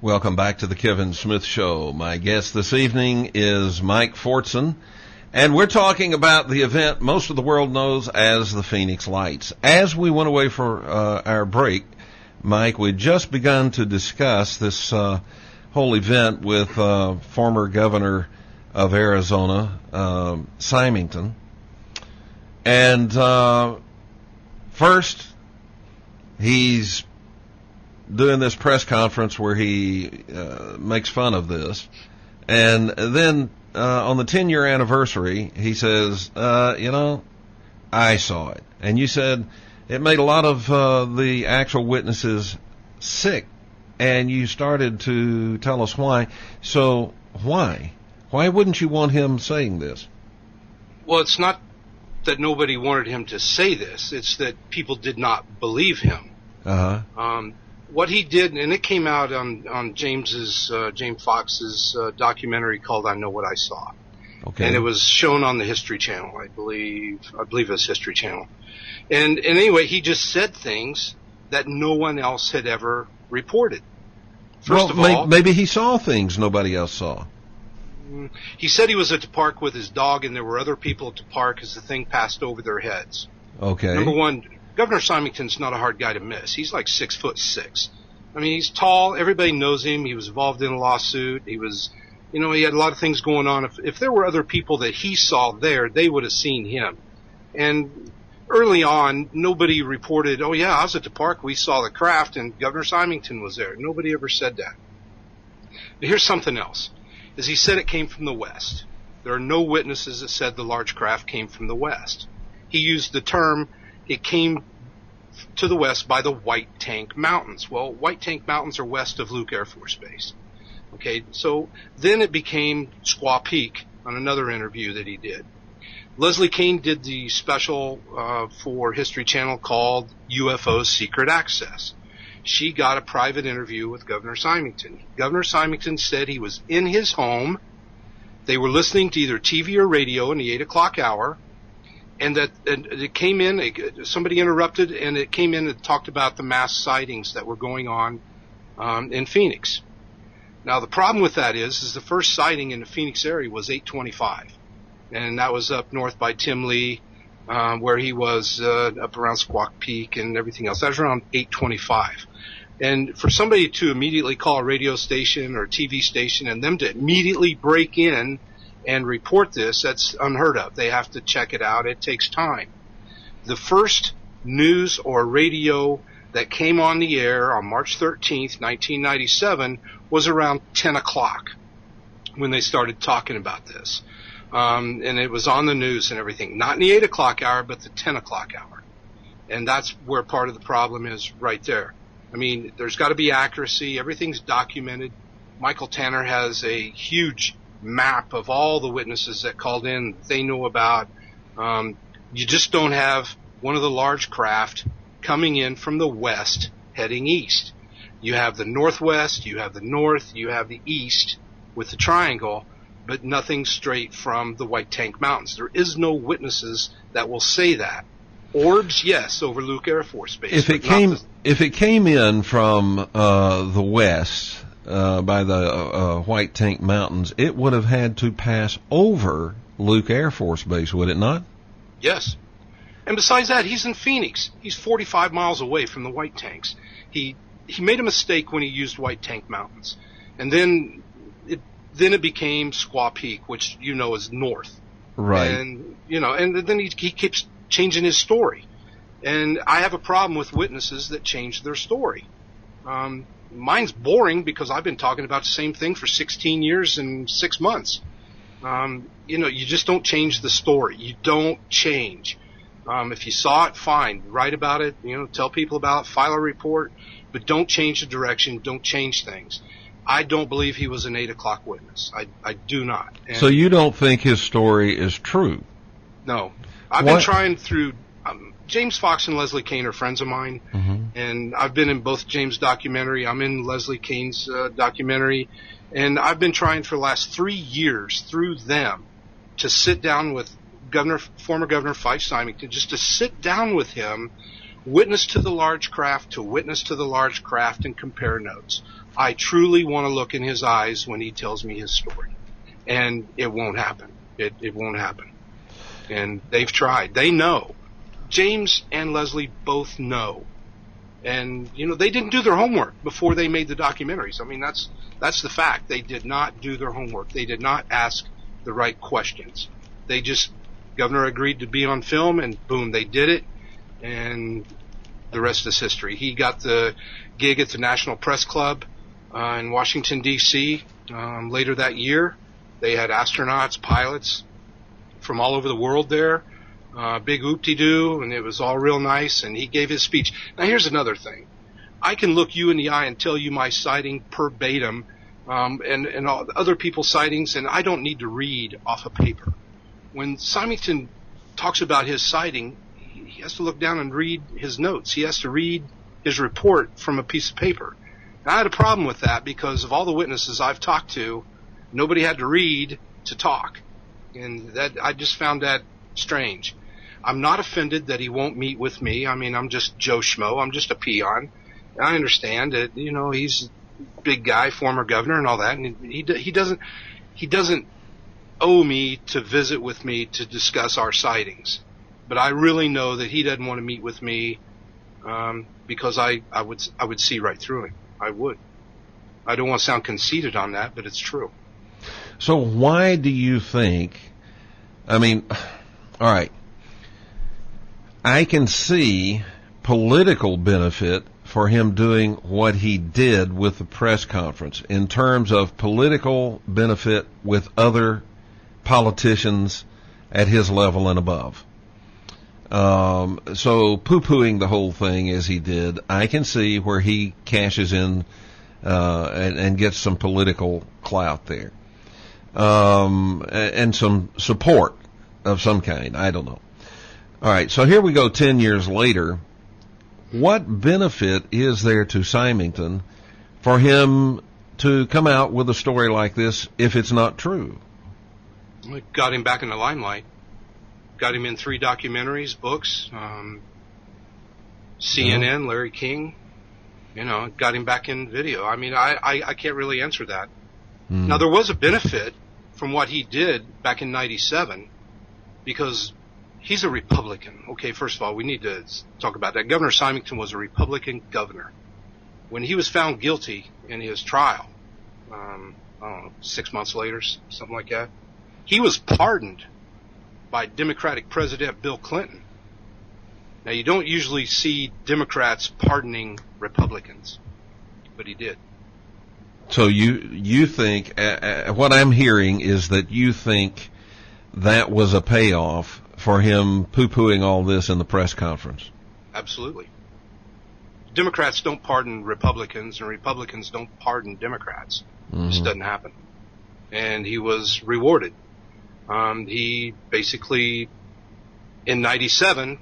Welcome back to the Kevin Smith Show. My guest this evening is Mike Fortson, and we're talking about the event most of the world knows as the Phoenix Lights. As we went away for our break, Mike, we'd just begun to discuss this whole event with former governor of Arizona, Symington. And first, he's doing this press conference where he makes fun of this. And then on the 10-year anniversary, he says, I saw it. And you said it made a lot of the actual witnesses sick. And you started to tell us why. So why? Why wouldn't you want him saying this? Well, it's not that nobody wanted him to say this. It's that people did not believe him. Uh-huh. What he did, and it came out on James Fox's documentary called I Know What I Saw. Okay. And it was shown on the History Channel, I believe it was History Channel. And anyway, he just said things that no one else had ever reported. First of all, maybe he saw things nobody else saw. He said he was at the park with his dog, and there were other people at the park as the thing passed over their heads. Okay. Number one, Governor Symington's not a hard guy to miss. He's like 6'6". I mean, he's tall. Everybody knows him. He was involved in a lawsuit. He was, he had a lot of things going on. If there were other people that he saw there, they would have seen him. And early on, nobody reported, oh yeah, I was at the park, we saw the craft, and Governor Symington was there. Nobody ever said that. But here's something else, is he said it came from the west. There are no witnesses that said the large craft came from the west. He used the term, it came to the west by the White Tank Mountains. Well, White Tank Mountains are west of Luke Air Force Base. Okay, so then it became Squaw Peak on another interview that he did. Leslie Kean did the special for History Channel called UFO's Secret Access. She got a private interview with Governor Symington. Governor Symington said he was in his home. They were listening to either TV or radio in the 8 o'clock hour, and it came in, somebody interrupted, and it came in and talked about the mass sightings that were going on in Phoenix. Now, the problem with that is the first sighting in the Phoenix area was 825. And that was up north by Tim Lee, where he was up around Squaw Peak and everything else. That was around 825. And for somebody to immediately call a radio station or a TV station and them to immediately break in and report this, that's unheard of. They have to check it out. It takes time. The first news or radio that came on the air on March 13th, 1997 was around 10 o'clock when they started talking about this. And it was on the news and everything. Not in the 8 o'clock hour, but the 10 o'clock hour. And that's where part of the problem is right there. I mean, there's got to be accuracy. Everything's documented. Michael Tanner has a huge map of all the witnesses that called in that they know about. You just don't have one of the large craft coming in from the west heading east. You have the northwest, you have the north, you have the east with the triangle, but nothing straight from the White Tank Mountains. There is no witnesses that will say that. Orbs, yes, over Luke Air Force Base. If it came in from the west by the White Tank Mountains, it would have had to pass over Luke Air Force Base, would it not? Yes. And besides that, he's in Phoenix. He's 45 miles away from the White Tanks. He made a mistake when he used White Tank Mountains, and then it became Squaw Peak, which you know is north. Right. And and then he keeps changing his story. And I have a problem with witnesses that change their story. Mine's boring because I've been talking about the same thing for 16 years and 6 months. You just don't change the story. You don't change. If you saw it, fine. Write about it, tell people about it, file a report, but don't change the direction, don't change things. I don't believe he was an 8 o'clock witness. I do not. And so you don't think his story is true? No. I've been trying through James Fox and Leslie Kean are friends of mine, and I've been in both James' documentary. I'm in Leslie Kean's documentary, and I've been trying for the last 3 years through them to sit down with former Governor Fife Symington, just to sit down with him, witness to the large craft to witness to the large craft, and compare notes. I truly want to look in his eyes when he tells me his story, and it won't happen. It won't happen. And they've tried. They know. James and Leslie both know. And, they didn't do their homework before they made the documentaries. I mean, that's the fact. They did not do their homework. They did not ask the right questions. Governor agreed to be on film, and boom, they did it. And the rest is history. He got the gig at the National Press Club in Washington, D.C. Later that year. They had astronauts, pilots from all over the world there. Big oop-de-doo, and it was all real nice, and he gave his speech. Now, here's another thing. I can look you in the eye and tell you my sighting verbatim, and all other people's sightings, and I don't need to read off a paper. When Symington talks about his sighting, he has to look down and read his notes. He has to read his report from a piece of paper. Now, I had a problem with that because of all the witnesses I've talked to, nobody had to read to talk. And I just found that strange. I'm not offended that he won't meet with me. I mean, I'm just Joe Schmo. I'm just a peon. And I understand that, he's a big guy, former governor and all that. And he doesn't owe me to visit with me to discuss our sightings. But I really know that he doesn't want to meet with me because I would see right through him. I would. I don't want to sound conceited on that, but it's true. So why do you think, all right, I can see political benefit for him doing what he did with the press conference in terms of political benefit with other politicians at his level and above. So poo-pooing the whole thing as he did, I can see where he cashes in and gets some political clout there, and some support of some kind. I don't know. All right, so here we go 10 years later. What benefit is there to Symington for him to come out with a story like this if it's not true? It got him back in the limelight. Got him in 3 documentaries, books, CNN, Larry King. Got him back in video. I mean, I can't really answer that. Now, there was a benefit from what he did back in 97 because he's a Republican. Okay, first of all, we need to talk about that. Governor Symington was a Republican governor. When he was found guilty in his trial, I don't know, 6 months later, something like that, he was pardoned by Democratic President Bill Clinton. Now, you don't usually see Democrats pardoning Republicans, but he did. So you think, what I'm hearing is that you think that was a payoff for him poo-pooing all this in the press conference? Absolutely. Democrats don't pardon Republicans, and Republicans don't pardon Democrats. It just doesn't happen. And he was rewarded. He basically, in 97,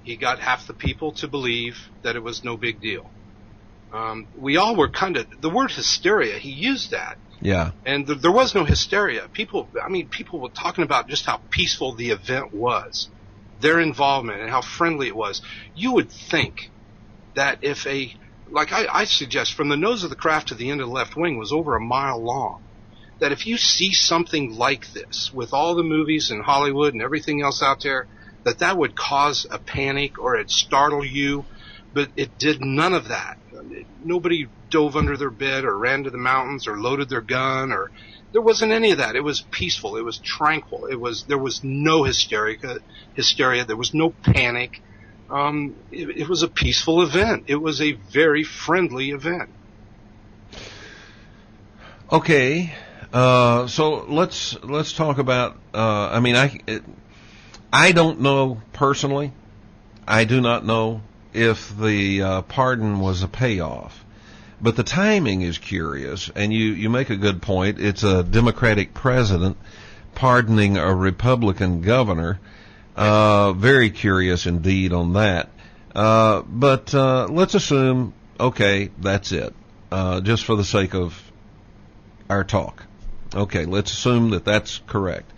he got half the people to believe that it was no big deal. We all were the word hysteria, he used that. Yeah. And there was no hysteria. People were talking about just how peaceful the event was, their involvement, and how friendly it was. You would think that if I suggest, from the nose of the craft to the end of the left wing was over a mile long, that if you see something like this with all the movies in Hollywood and everything else out there, that would cause a panic or it'd startle you, but it did none of that. Nobody dove under their bed or ran to the mountains or loaded their gun, or there wasn't any of that. It was peaceful. It was tranquil. There was no hysteria. There was no panic. It was a peaceful event. It was a very friendly event. Okay. So let's talk about, I don't know personally. I do not know if the pardon was a payoff, but the timing is curious, and you make a good point. It's a Democratic president pardoning a Republican governor. Very curious indeed on that. But let's assume, okay, that's it, just for the sake of our talk. Okay, let's assume that that's correct.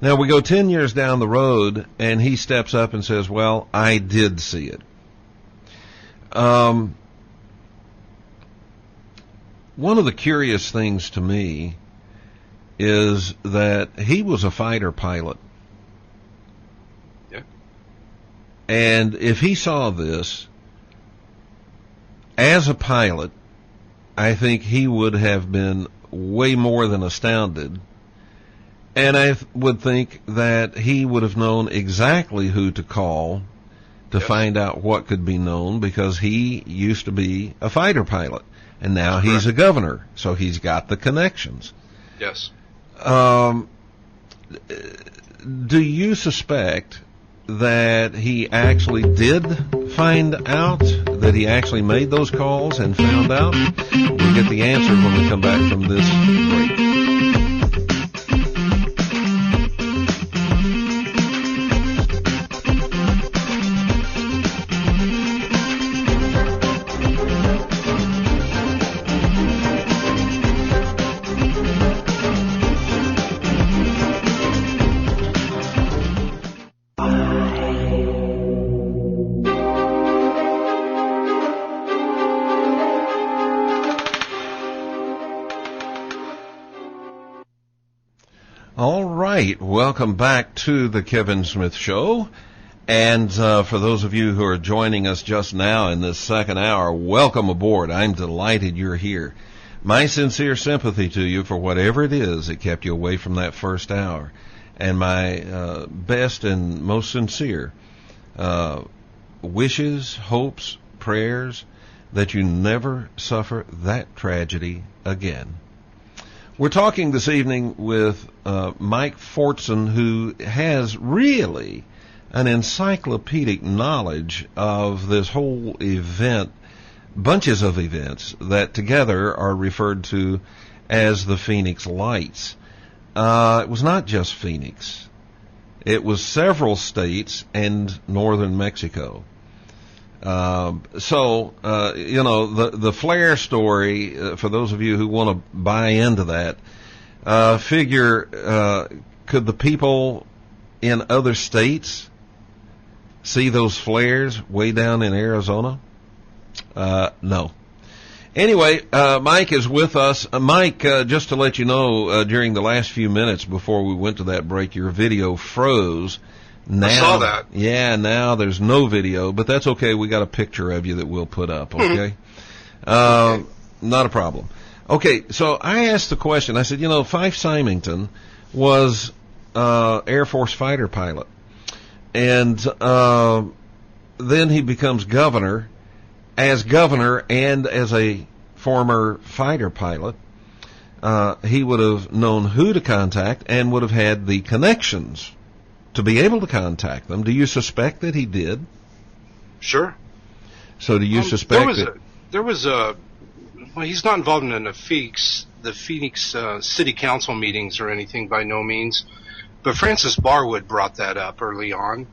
Now we go 10 years down the road, and he steps up and says, well, I did see it. One of the curious things to me is that he was a fighter pilot. Yeah. And if he saw this as a pilot, I think he would have been way more than astounded. And I would think that he would have known exactly who to call to find out what could be known, because he used to be a fighter pilot, and now he's a governor, so he's got the connections. Yes. Do you suspect that he actually did find out, that he actually made those calls and found out? We'll get the answer when we come back from this break. All right, welcome back to the Kevin Smith Show. And for those of you who are joining us just now in this second hour, welcome aboard. I'm delighted you're here. My sincere sympathy to you for whatever it is that kept you away from that first hour. And my best and most sincere wishes, hopes, prayers that you never suffer that tragedy again. We're talking this evening with Mike Fortson, who has really an encyclopedic knowledge of this whole event, bunches of events that together are referred to as the Phoenix Lights. It was not just Phoenix. It was several states and northern Mexico. The flare story, for those of you who want to buy into that, could the people in other states see those flares way down in Arizona? No. Anyway, Mike is with us. Mike, just to let you know, during the last few minutes before we went to that break, your video froze. Now, I saw that. Yeah, now there's no video, but that's okay. We got a picture of you that we'll put up, okay? Okay. Not a problem. Okay, so I asked the question. I said, Fife Symington was Air Force fighter pilot. And then he becomes governor. As governor and as a former fighter pilot, he would have known who to contact and would have had the connections to be able to contact them. Do you suspect that he did? Sure. So do you suspect well, he's not involved in the Phoenix City Council meetings or anything, by no means. But Francis Barwood brought that up early on.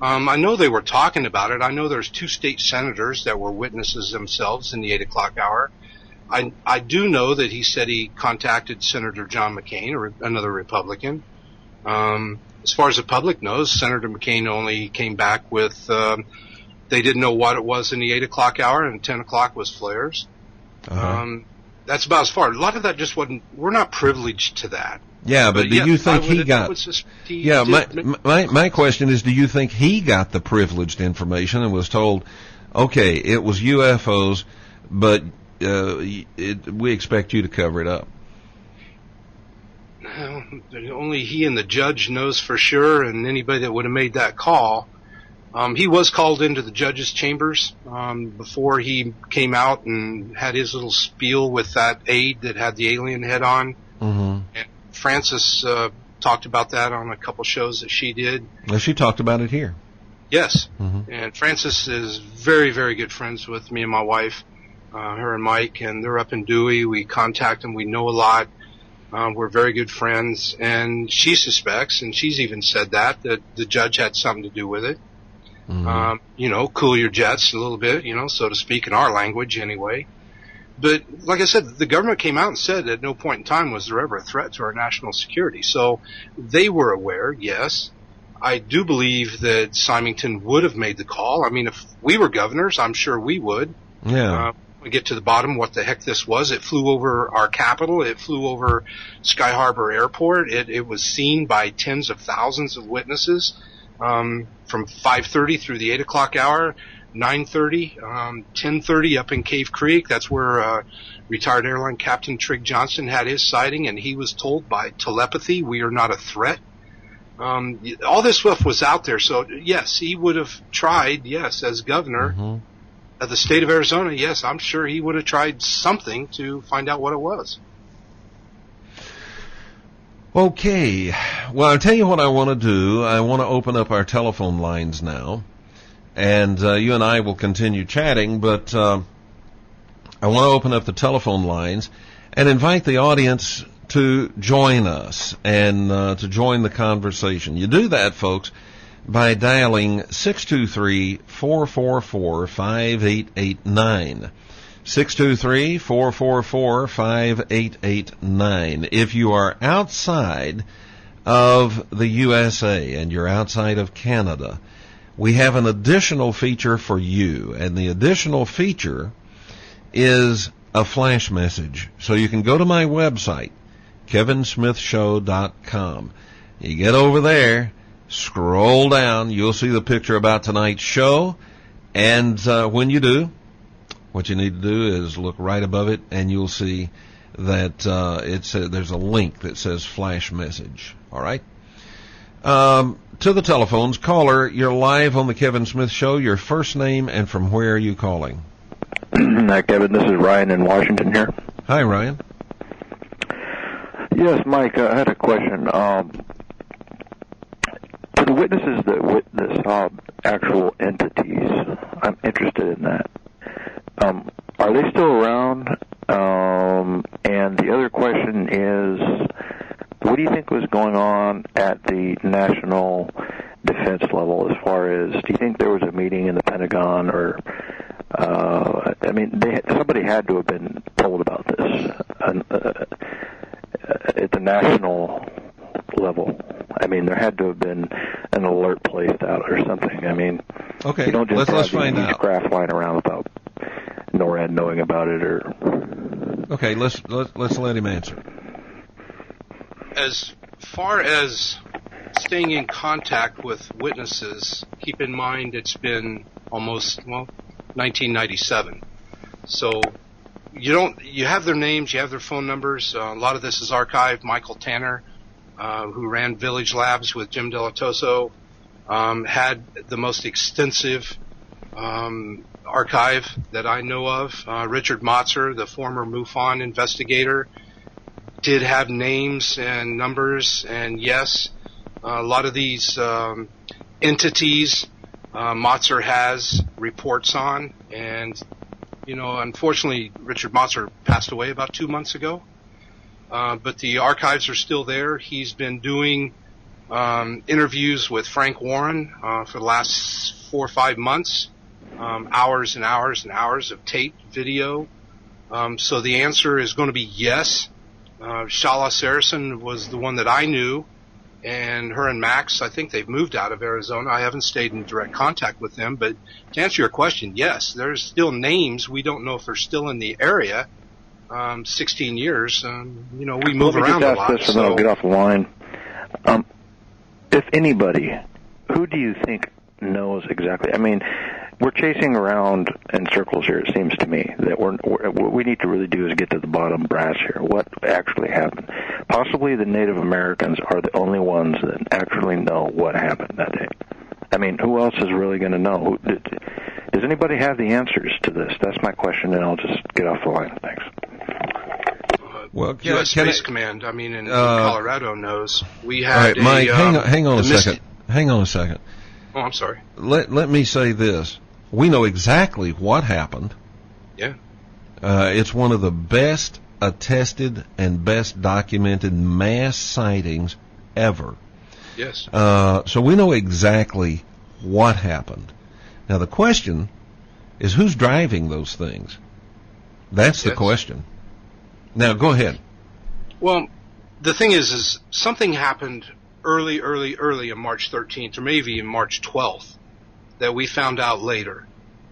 I know they were talking about it. I know there's 2 state senators that were witnesses themselves in the 8 o'clock hour. I do know that he said he contacted Senator John McCain, or another Republican. As far as the public knows, Senator McCain only came back with they didn't know what it was in the 8 o'clock hour, and 10 o'clock was flares. Uh-huh. That's about as far. A lot of that just wasn't. We're not privileged to that. Yeah, but do you think he got? My question is, do you think he got the privileged information and was told, okay, it was UFOs, but we expect you to cover it up? Well, only he and the judge knows for sure, and anybody that would have made that call. He was called into the judge's chambers before he came out and had his little spiel with that aide that had the alien head on. Mm-hmm. And Frances talked about that on a couple shows that she did. Well, she talked about it here. Yes. Mm-hmm. And Frances is very, very good friends with me and my wife, her and Mike, and they're up in Dewey. We contact them. We know a lot. We're very good friends. And she suspects, and she's even said that the judge had something to do with it. Mm-hmm. Cool your jets a little bit, so to speak, in our language anyway. But like I said, the government came out and said at no point in time was there ever a threat to our national security. So they were aware, yes. I do believe that Symington would have made the call. I mean, if we were governors, I'm sure we would. Yeah. We get to the bottom what the heck this was. It flew over our capital. It flew over Sky Harbor Airport. It was seen by tens of thousands of witnesses from 5:30 through the 8 o'clock hour. 9:30, 10:30 up in Cave Creek. That's where retired airline Captain Trigg Johnson had his sighting, and he was told by telepathy, we are not a threat. All this stuff was out there, so yes, he would have tried, yes, as governor of the state of Arizona, yes, I'm sure he would have tried something to find out what it was. Okay, well, I'll tell you what I want to do. I want to open up our telephone lines now. And you and I will continue chatting, but I want to open up the telephone lines and invite the audience to join us and to join the conversation. You do that, folks, by dialing 623-444-5889. 623-444-5889. If you are outside of the USA and you're outside of Canada, we have an additional feature for you, and the additional feature is a flash message. So you can go to my website, Kevinsmithshow.com. You get over there, scroll down, you'll see the picture about tonight's show, and when you do, what you need to do is look right above it, and you'll see that there's a link that says flash message. All right? To the telephones. Caller, you're live on the Kevin Smith Show. Your first name and from where are you calling? Hi, Kevin. This is Ryan in Washington here. Hi, Ryan. Yes, Mike, I had a question. For the witnesses that saw actual entities, I'm interested in that. Are they still around? And the other question is, what do you think was going on at the national defense level as far as, do you think there was a meeting in the Pentagon or, somebody had to have been told about this at the national level. I mean, there had to have been an alert placed out or something. I mean, okay, you don't just let's have find these out. craft flying around without NORAD knowing about it or... Okay, let's let him answer. As far as staying in contact with witnesses, keep in mind it's been almost, 1997. So you have their names, you have their phone numbers. A lot of this is archived. Michael Tanner, who ran Village Labs with Jim Delatoso, had the most extensive archive that I know of. Richard Motzer, the former MUFON investigator, did have names and numbers, and yes, a lot of these entities Motzer has reports on, and unfortunately Richard Motzer passed away about 2 months ago, but the archives are still there. He's been doing interviews with Frank Warren for the last 4 or 5 months, hours and hours and hours of tape, video. So the answer is going to be yes. Shala Saracen was the one that I knew, and her and Max, I think they've moved out of Arizona. I haven't stayed in direct contact with them, but to answer your question, yes, there's still names. We don't know if they're still in the area. 16 years, we move around a lot. Let me just ask this, and then I'll get off the line. If anybody, who do you think knows exactly? I mean, we're chasing around in circles here, it seems to me, that what we need to really do is get to the bottom brass here. What actually happened? Possibly the Native Americans are the only ones that actually know what happened that day. I mean, who else is really going to know? Does anybody have the answers to this? That's my question, and I'll just get off the line. Thanks. Well, U.S. Space Command, in Colorado knows. We had all right, Mike, hang on a second. Hang on a second. Oh, I'm sorry. Let me say this. We know exactly what happened. Yeah. It's one of the best attested and best documented mass sightings ever. Yes. So we know exactly what happened. Now the question is, who's driving those things? That's the question. Now go ahead. Well, the thing is something happened early on March 13th, or maybe in March 12th, that we found out later.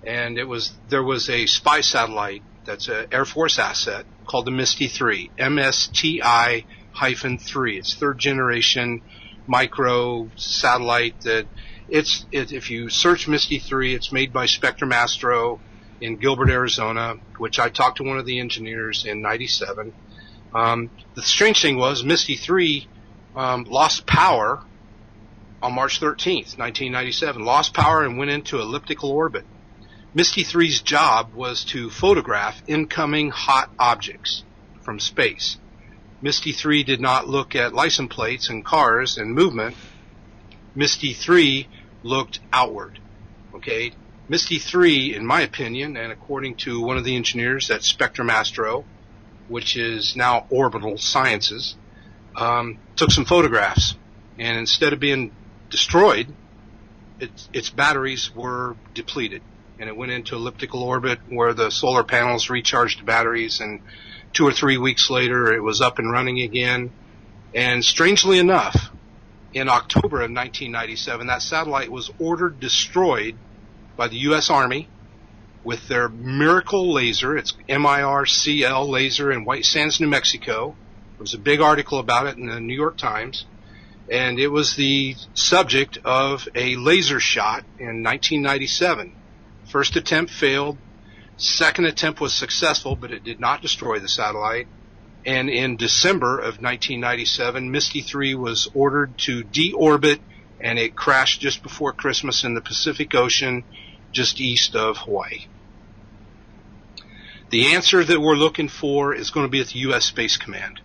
And there was a spy satellite that's an Air Force asset called the Misty 3, MSTI-3. It's third generation micro satellite that if you search Misty 3, it's made by Spectrum Astro in Gilbert, Arizona, which I talked to one of the engineers in 97. The strange thing was Misty 3 lost power on March 13th, 1997. Lost power and went into elliptical orbit. Misty 3's job was to photograph incoming hot objects from space. Misty 3 did not look at license plates and cars and movement. Misty 3 looked outward. Okay? Misty 3, in my opinion, and according to one of the engineers at Spectrum Astro, which is now Orbital Sciences, took some photographs. And instead of being destroyed, its batteries were depleted. And it went into elliptical orbit where the solar panels recharged the batteries, and 2 or 3 weeks later it was up and running again. And strangely enough, in October of 1997, that satellite was ordered destroyed by the U.S. Army with their Miracle laser. It's MIRCL laser in White Sands, New Mexico. There was a big article about it in the New York Times. And it was the subject of a laser shot in 1997. First attempt failed. Second attempt was successful, but it did not destroy the satellite. And in December of 1997, Misty 3 was ordered to deorbit, and it crashed just before Christmas in the Pacific Ocean, just east of Hawaii. The answer that we're looking for is going to be at the U.S. Space Command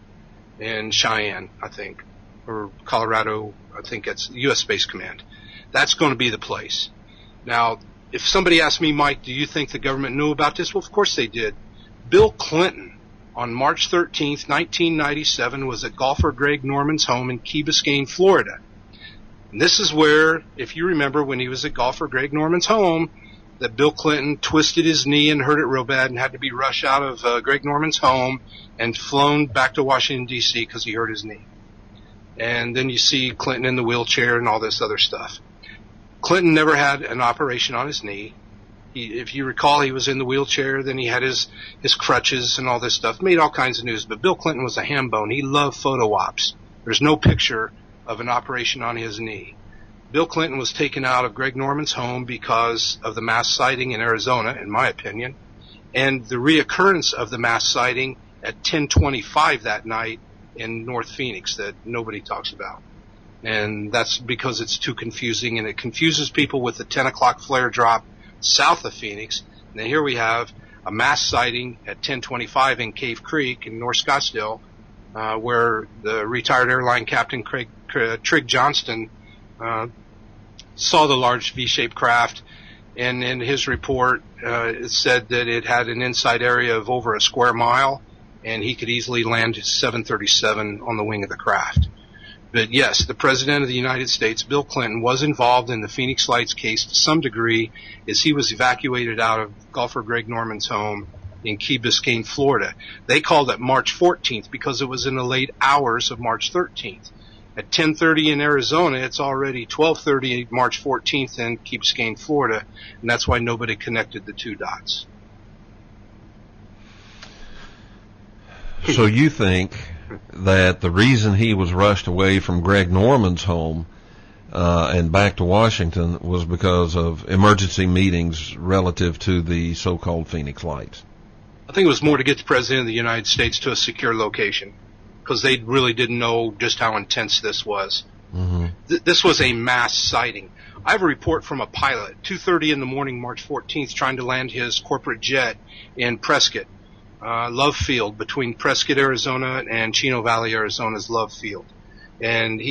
in Cheyenne, I think, or Colorado. I think it's U.S. Space Command. That's going to be the place. Now, if somebody asked me, Mike, do you think the government knew about this? Well, of course they did. Bill Clinton, on March 13th, 1997, was at golfer Greg Norman's home in Key Biscayne, Florida. And this is where, if you remember, when he was at golfer Greg Norman's home, that Bill Clinton twisted his knee and hurt it real bad and had to be rushed out of Greg Norman's home and flown back to Washington, D.C. because he hurt his knee. And then you see Clinton in the wheelchair and all this other stuff. Clinton never had an operation on his knee. If you recall, he was in the wheelchair, then he had his crutches and all this stuff, made all kinds of news. But Bill Clinton was a ham bone. He loved photo ops. There's no picture of an operation on his knee. Bill Clinton was taken out of Greg Norman's home because of the mass sighting in Arizona, in my opinion, and the reoccurrence of the mass sighting at 10:25 that night in North Phoenix that nobody talks about. And that's because it's too confusing, and it confuses people with the 10 o'clock flare drop south of Phoenix. And then here we have a mass sighting at 10:25 in Cave Creek in North Scottsdale, where the retired airline captain Trig Johnston saw the large V-shaped craft, and in his report it said that it had an inside area of over a square mile, and he could easily land his 737 on the wing of the craft. But yes, the President of the United States, Bill Clinton, was involved in the Phoenix Lights case to some degree, as he was evacuated out of golfer Greg Norman's home in Key Biscayne, Florida. They called it March 14th because it was in the late hours of March 13th. At 10:30 in Arizona, it's already 12:30 March 14th in Key Biscayne, Florida, and that's why nobody connected the two dots. So you think that the reason he was rushed away from Greg Norman's home and back to Washington was because of emergency meetings relative to the so-called Phoenix Lights? I think it was more to get the President of the United States to a secure location, because they really didn't know just how intense this was. Mm-hmm. This was a mass sighting. I have a report from a pilot, 2:30 in the morning, March 14th, trying to land his corporate jet in Prescott, Love Field, between Prescott, Arizona, and Chino Valley, Arizona's Love Field. And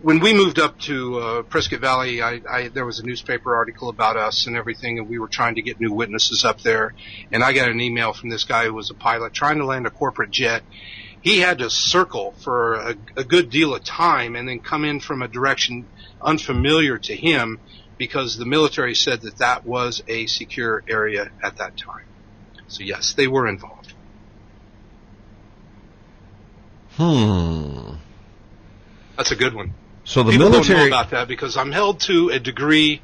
when we moved up to Prescott Valley, there was a newspaper article about us and everything, and we were trying to get new witnesses up there. And I got an email from this guy who was a pilot trying to land a corporate jet. He had to circle for a good deal of time and then come in from a direction unfamiliar to him, because the military said that was a secure area at that time. So yes, they were involved. That's a good one. So the People military don't know about that, because I'm held to a degree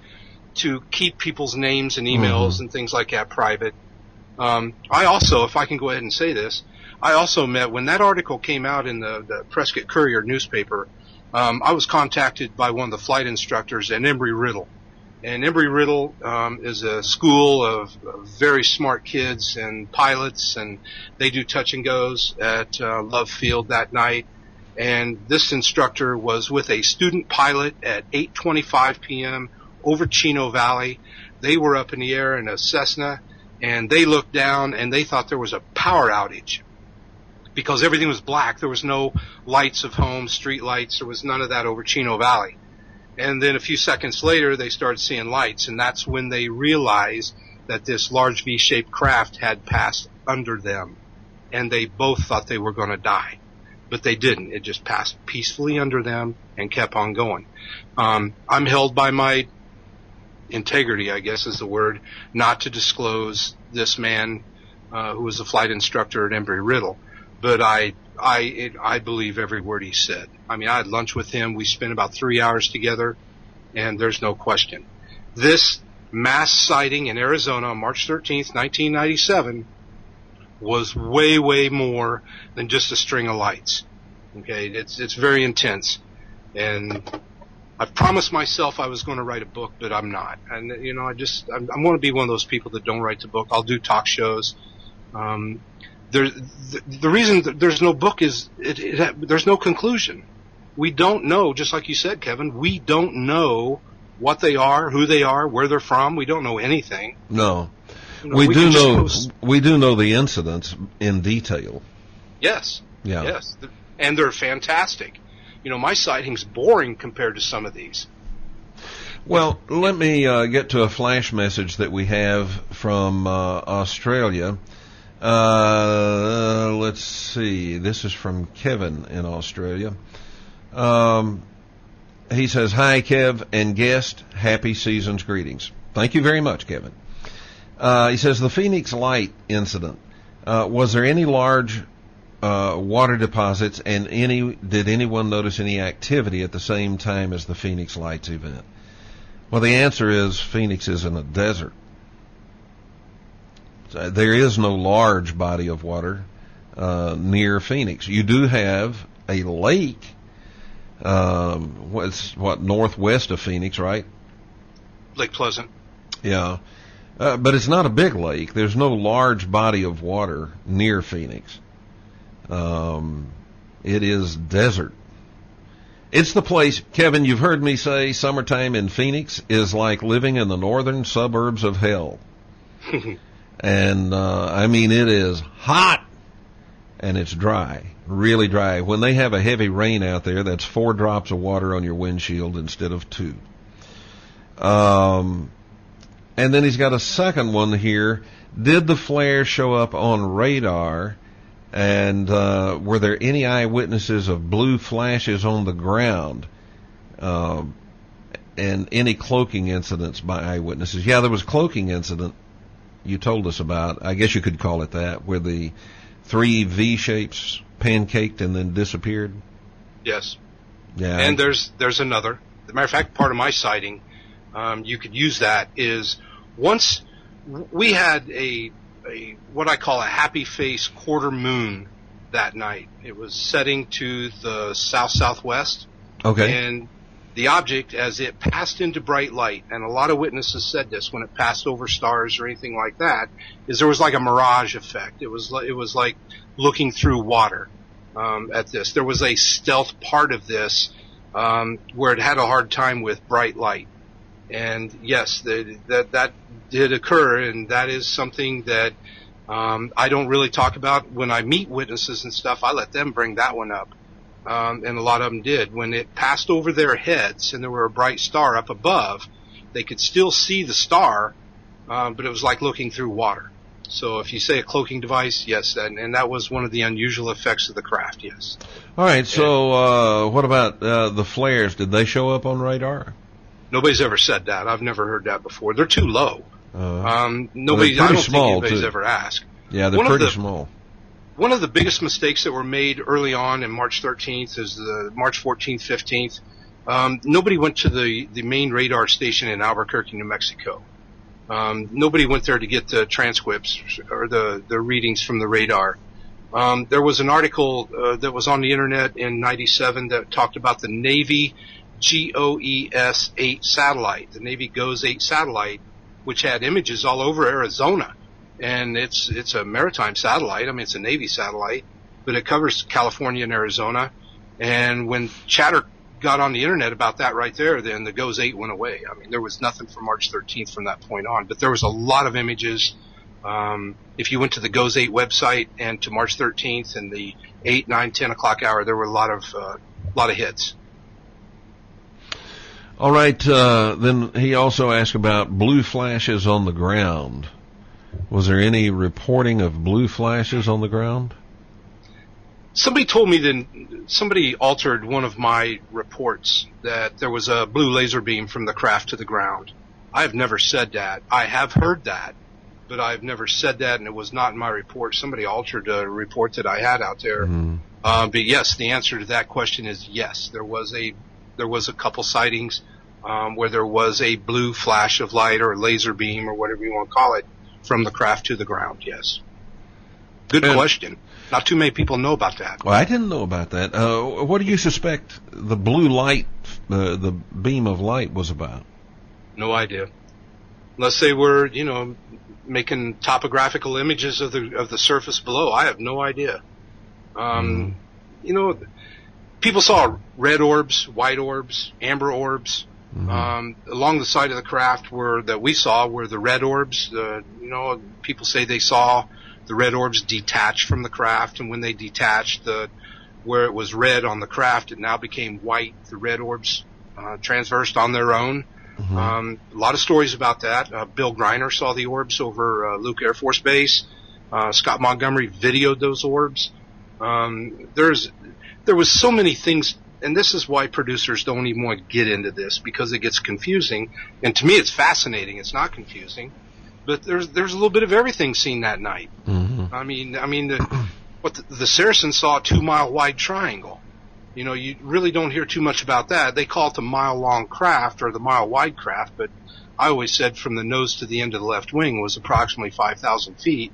to keep people's names and emails and things like that private. I also, if I can go ahead and say this, I also met, when that article came out in the Prescott Courier newspaper, I was contacted by one of the flight instructors at Embry-Riddle. And Embry-Riddle is a school of very smart kids and pilots, and they do touch and goes at Love Field that night. And this instructor was with a student pilot at 8:25 p.m. over Chino Valley. They were up in the air in a Cessna, and they looked down and they thought there was a power outage, because everything was black. There was no lights of home, street lights. There was none of that over Chino Valley. And then a few seconds later, they started seeing lights, and that's when they realized that this large V-shaped craft had passed under them, and they both thought they were going to die. But they didn't. It just passed peacefully under them and kept on going. I'm held by my integrity, I guess is the word, not to disclose this man who was a flight instructor at Embry-Riddle. But I believe every word he said. I mean, I had lunch with him. We spent about 3 hours together, and there's no question. This mass sighting in Arizona on March 13th, 1997, was way, way more than just a string of lights. Okay, it's very intense. And I promised myself I was going to write a book, but I'm not. And, I want to be one of those people that don't write the book. I'll do talk shows. the reason that there's no book is there's no conclusion. We don't know, just like you said, Kevin, we don't know what they are, who they are, where they're from. We don't know anything. No. We do know the incidents in detail. Yes. Yeah. Yes. And they're fantastic. My sighting's boring compared to some of these. Well, let me get to a flash message that we have from Australia. Let's see. This is from Kevin in Australia. He says, "Hi, Kev and guest. Happy season's greetings." Thank you very much, Kevin. He says, "The Phoenix Light incident. Was there any large water deposits, and did anyone notice any activity at the same time as the Phoenix Lights event?" Well, the answer is Phoenix is in a desert. There is no large body of water near Phoenix. You do have a lake, northwest of Phoenix, right? Lake Pleasant. Yeah. But it's not a big lake. There's no large body of water near Phoenix. It is desert. It's the place, Kevin, you've heard me say summertime in Phoenix is like living in the northern suburbs of hell. And, it is hot and it's dry, really dry. When they have a heavy rain out there, that's 4 drops of water on your windshield instead of 2. And then he's got a second one here. Did the flare show up on radar? And were there any eyewitnesses of blue flashes on the ground? And any cloaking incidents by eyewitnesses? Yeah, there was a cloaking incident you told us about. I guess you could call it that, where the 3 V shapes pancaked and then disappeared. Yes. Yeah. And there's another. As a matter of fact, part of my sighting, you could use that, is once we had a what I call a happy face quarter moon that night. It was setting to the southwest. Okay. And the object, as it passed into bright light, and a lot of witnesses said this when it passed over stars or anything like that, is there was like a mirage effect. It was like looking through water at this. There was a stealth part of this where it had a hard time with bright light. And yes, that did occur, and that is something that I don't really talk about when I meet witnesses and stuff. I let them bring that one up, and a lot of them did. When it passed over their heads and there were a bright star up above, they could still see the star, but it was like looking through water. So if you say a cloaking device, yes, and that was one of the unusual effects of the craft, yes. All right, so what about the flares? Did they show up on radar? Nobody's ever said that. I've never heard that before. They're too low. Nobody. I don't think anybody's ever asked. Yeah, they're pretty small. One of the biggest mistakes that were made early on in March 13th is the March 14th, 15th. Nobody went to the main radar station in Albuquerque, New Mexico. Nobody went there to get the transcripts or the readings from the radar. There was an article that was on the internet in '97 that talked about the Navy GOES 8 satellite, the Navy GOES 8 satellite, which had images all over Arizona. And it's a maritime satellite. I mean, it's a Navy satellite, but it covers California and Arizona. And when chatter got on the internet about that right there, then the GOES 8 went away. I mean, there was nothing from March 13th from that point on, but there was a lot of images. If you went to the GOES 8 website and to March 13th and the 8, 9, 10 o'clock hour, there were a lot of hits. All right, then he also asked about blue flashes on the ground. Was there any reporting of blue flashes on the ground? Somebody told me that somebody altered one of my reports that there was a blue laser beam from the craft to the ground. I have never said that. I have heard that, but I've never said that, and it was not in my report. Somebody altered a report that I had out there. Mm-hmm. But yes, the answer to that question is yes. There was a couple sightings where there was a blue flash of light or a laser beam or whatever you want to call it from the craft to the ground, yes. Good question. Not too many people know about that. Well, I didn't know about that. What do you suspect the blue light, the beam of light was about? No idea. unless they were, making topographical images of the surface below. I have no idea. People saw red orbs, white orbs, amber orbs. Along the side of the craft that we saw were the red orbs. People say they saw the red orbs detach from the craft, and when they detached, where it was red on the craft, it now became white. The red orbs transversed on their own. A lot of stories about that. Bill Greiner saw the orbs over Luke Air Force Base. Scott Montgomery videoed those orbs. There was so many things, and this is why producers don't even want to get into this, because it gets confusing. And to me, it's fascinating. It's not confusing, but there's a little bit of everything seen that night. I mean, the Saracens saw a 2-mile wide triangle. You really don't hear too much about that. They call it the mile-long craft or the mile-wide craft, but I always said from the nose to the end of the left wing was approximately 5,000 feet.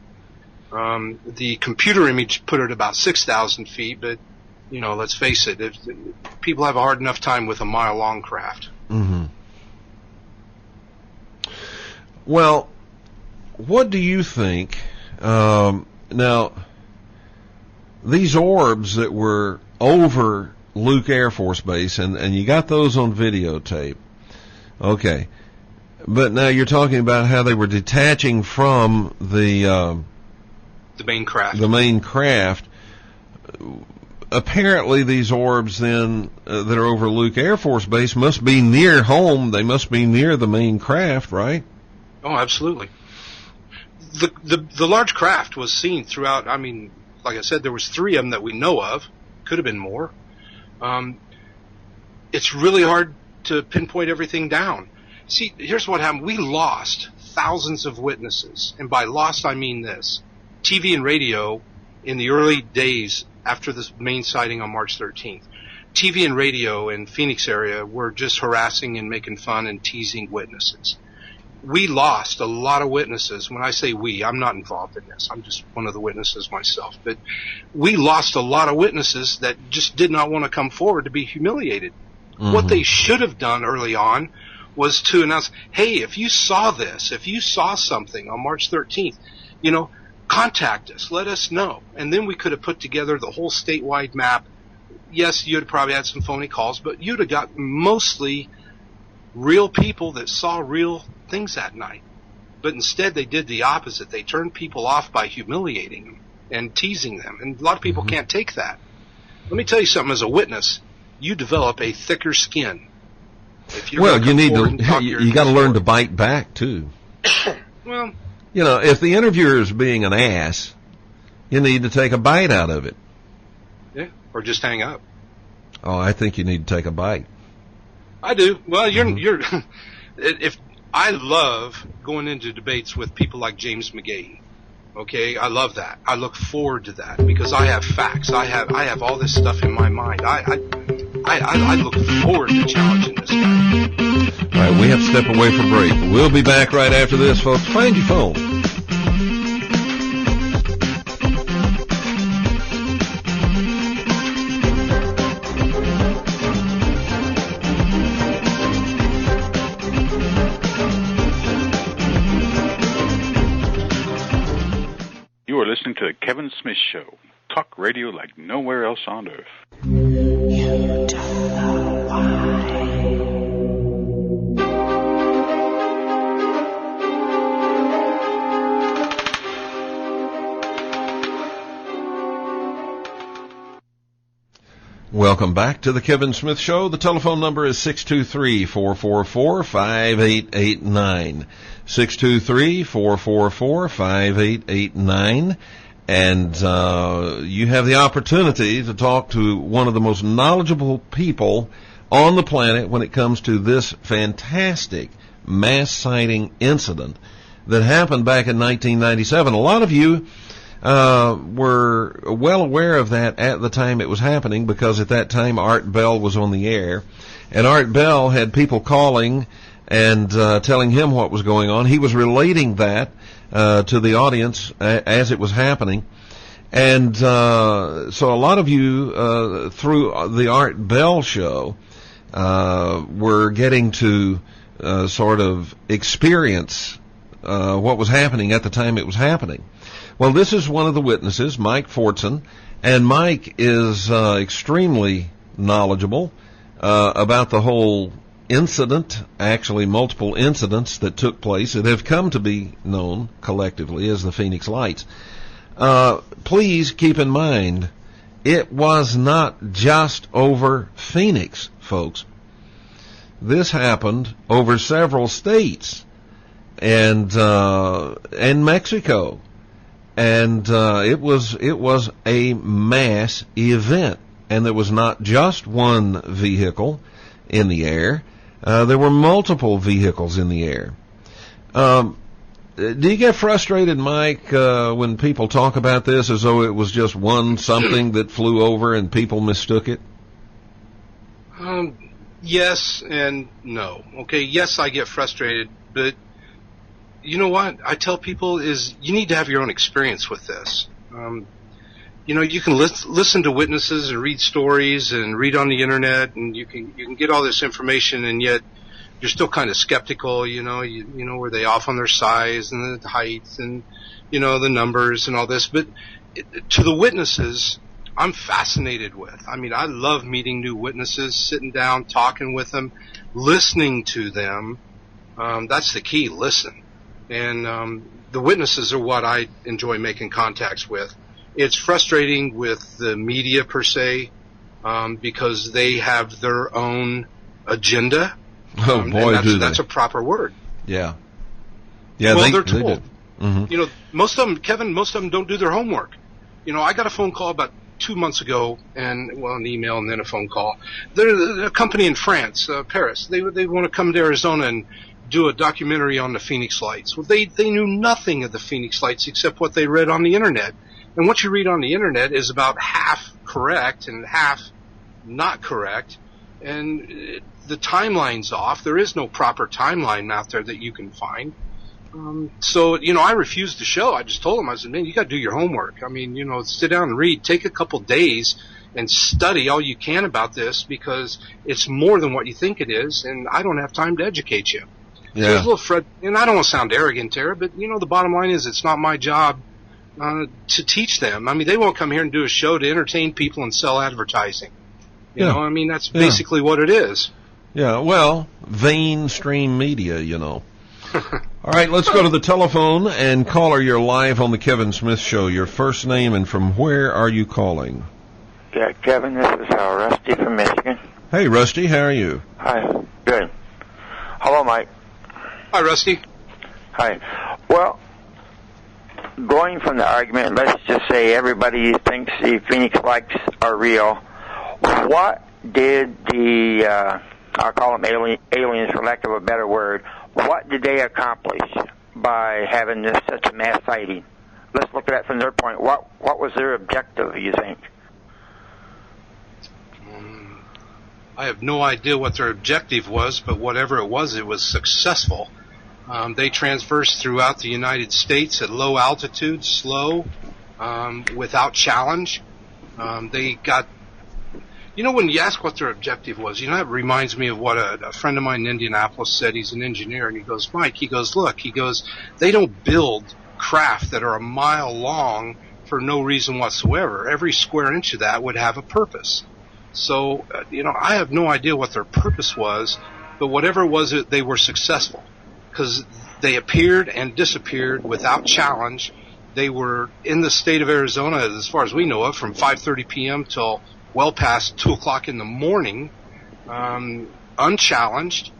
The computer image put it about 6,000 feet, but, let's face it, people have a hard enough time with a mile-long craft. Well, what do you think? Now, these orbs that were over Luke Air Force Base, and you got those on videotape. Okay. But now you're talking about how they were detaching from the main craft. The main craft. Apparently these orbs then that are over Luke Air Force Base must be near home. They must be near the main craft, right? Oh, absolutely. The large craft was seen throughout. I mean, like I said, there was 3 of them that we know of. Could have been more. It's really hard to pinpoint everything down. See, here's what happened. We lost thousands of witnesses. And by lost, I mean this. TV and radio in the early days after this main sighting on March 13th, TV and radio in Phoenix area were just harassing and making fun and teasing witnesses. We lost a lot of witnesses. When I say we, I'm not involved in this. I'm just one of the witnesses myself. But we lost a lot of witnesses that just did not want to come forward to be humiliated. What they should have done early on was to announce, hey, if you saw this, if you saw something on March 13th, contact us, let us know. And then we could have put together the whole statewide map. Yes, you'd probably had some phony calls, but you'd have got mostly real people that saw real things that night. But instead they did the opposite. They turned people off by humiliating them and teasing them. And a lot of people can't take that. Let me tell you something, as a witness, you develop a thicker skin. If you're you got to learn to bite back too. Well, if the interviewer is being an ass, you need to take a bite out of it. Yeah, or just hang up. Oh, I think you need to take a bite. I do. Well, if I love going into debates with people like James McGahee. Okay, I love that. I look forward to that because I have facts. I have all this stuff in my mind. I look forward to challenging this guy. All right, we have to step away for break. We'll be back right after this, folks. Find your phone. You are listening to the Kevin Smith Show. Talk radio like nowhere else on earth. You don't know why. Welcome back to the Kevin Smith Show. The telephone number is 623-444-5889. 623-444-5889. And you have the opportunity to talk to one of the most knowledgeable people on the planet when it comes to this fantastic mass sighting incident that happened back in 1997. A lot of you were well aware of that at the time it was happening because at that time Art Bell was on the air. And Art Bell had people calling and telling him what was going on. He was relating that to the audience as it was happening. And so a lot of you through the Art Bell show were getting to sort of experience what was happening at the time it was happening. Well, this is one of the witnesses, Mike Fortson, and Mike is extremely knowledgeable about the whole incident, actually multiple incidents that took place that have come to be known collectively as the Phoenix Lights. Please keep in mind, it was not just over Phoenix, folks. This happened over several states and Mexico, and it was a mass event, and there was not just one vehicle in the air. There were multiple vehicles in the air. Do you get frustrated, Mike, when people talk about this as though it was just one something that flew over and people mistook it? Yes and no. Okay, yes, I get frustrated, but you know what I tell people is you need to have your own experience with this. You can listen to witnesses and read stories and read on the internet, and you can get all this information, and yet you're still kind of skeptical. Were they off on their size and the heights and the numbers and all this? But to the witnesses, I'm fascinated with. I mean, I love meeting new witnesses, sitting down, talking with them, listening to them. That's the key. Listen. And the witnesses are what I enjoy making contacts with. It's frustrating with the media per se, because they have their own agenda. Oh boy, that's a proper word. Yeah. Well, they're told. Mm-hmm. Most of them, Kevin, don't do their homework. I got a phone call about 2 months ago, and an email and then a phone call. They're a company in France, Paris. They want to come to Arizona and do a documentary on the Phoenix Lights. Well, they knew nothing of the Phoenix Lights except what they read on the internet. And what you read on the internet is about half correct and half not correct. And the timeline's off. There is no proper timeline out there that you can find. So I refused the show. I just told them, I said, man, you got to do your homework. I mean, sit down and read. Take a couple days and study all you can about this, because it's more than what you think it is, and I don't have time to educate you. Yeah. So there's a little and I don't want to sound arrogant here, but the bottom line is it's not my job to teach them. I mean, they won't come here and do a show to entertain people and sell advertising. You know, I mean, that's basically what it is. Yeah, well, mainstream media, All right, let's go to the telephone, and caller, you're live on the Kevin Smith Show. Your first name and from where are you calling? Yeah, Kevin, this is Rusty from Michigan. Hey, Rusty, how are you? Hi, good. Hello, Mike. Hi, Rusty. Hi. Well, going from the argument, let's just say everybody thinks the Phoenix Lights are real. What did the, I'll call them aliens for lack of a better word, what did they accomplish by having such a mass sighting? Let's look at that from their point. What was their objective, you think? I have no idea what their objective was, but whatever it was successful. They transversed throughout the United States at low altitude, slow, without challenge. They got, when you ask what their objective was, it reminds me of what a friend of mine in Indianapolis said. He's an engineer, and he goes, Mike, look, they don't build craft that are a mile long for no reason whatsoever. Every square inch of that would have a purpose. So, I have no idea what their purpose was, but whatever it was, they were successful, because they appeared and disappeared without challenge. They were in the state of Arizona, as far as we know of, from 5:30 p.m. till well past 2 o'clock in the morning, unchallenged.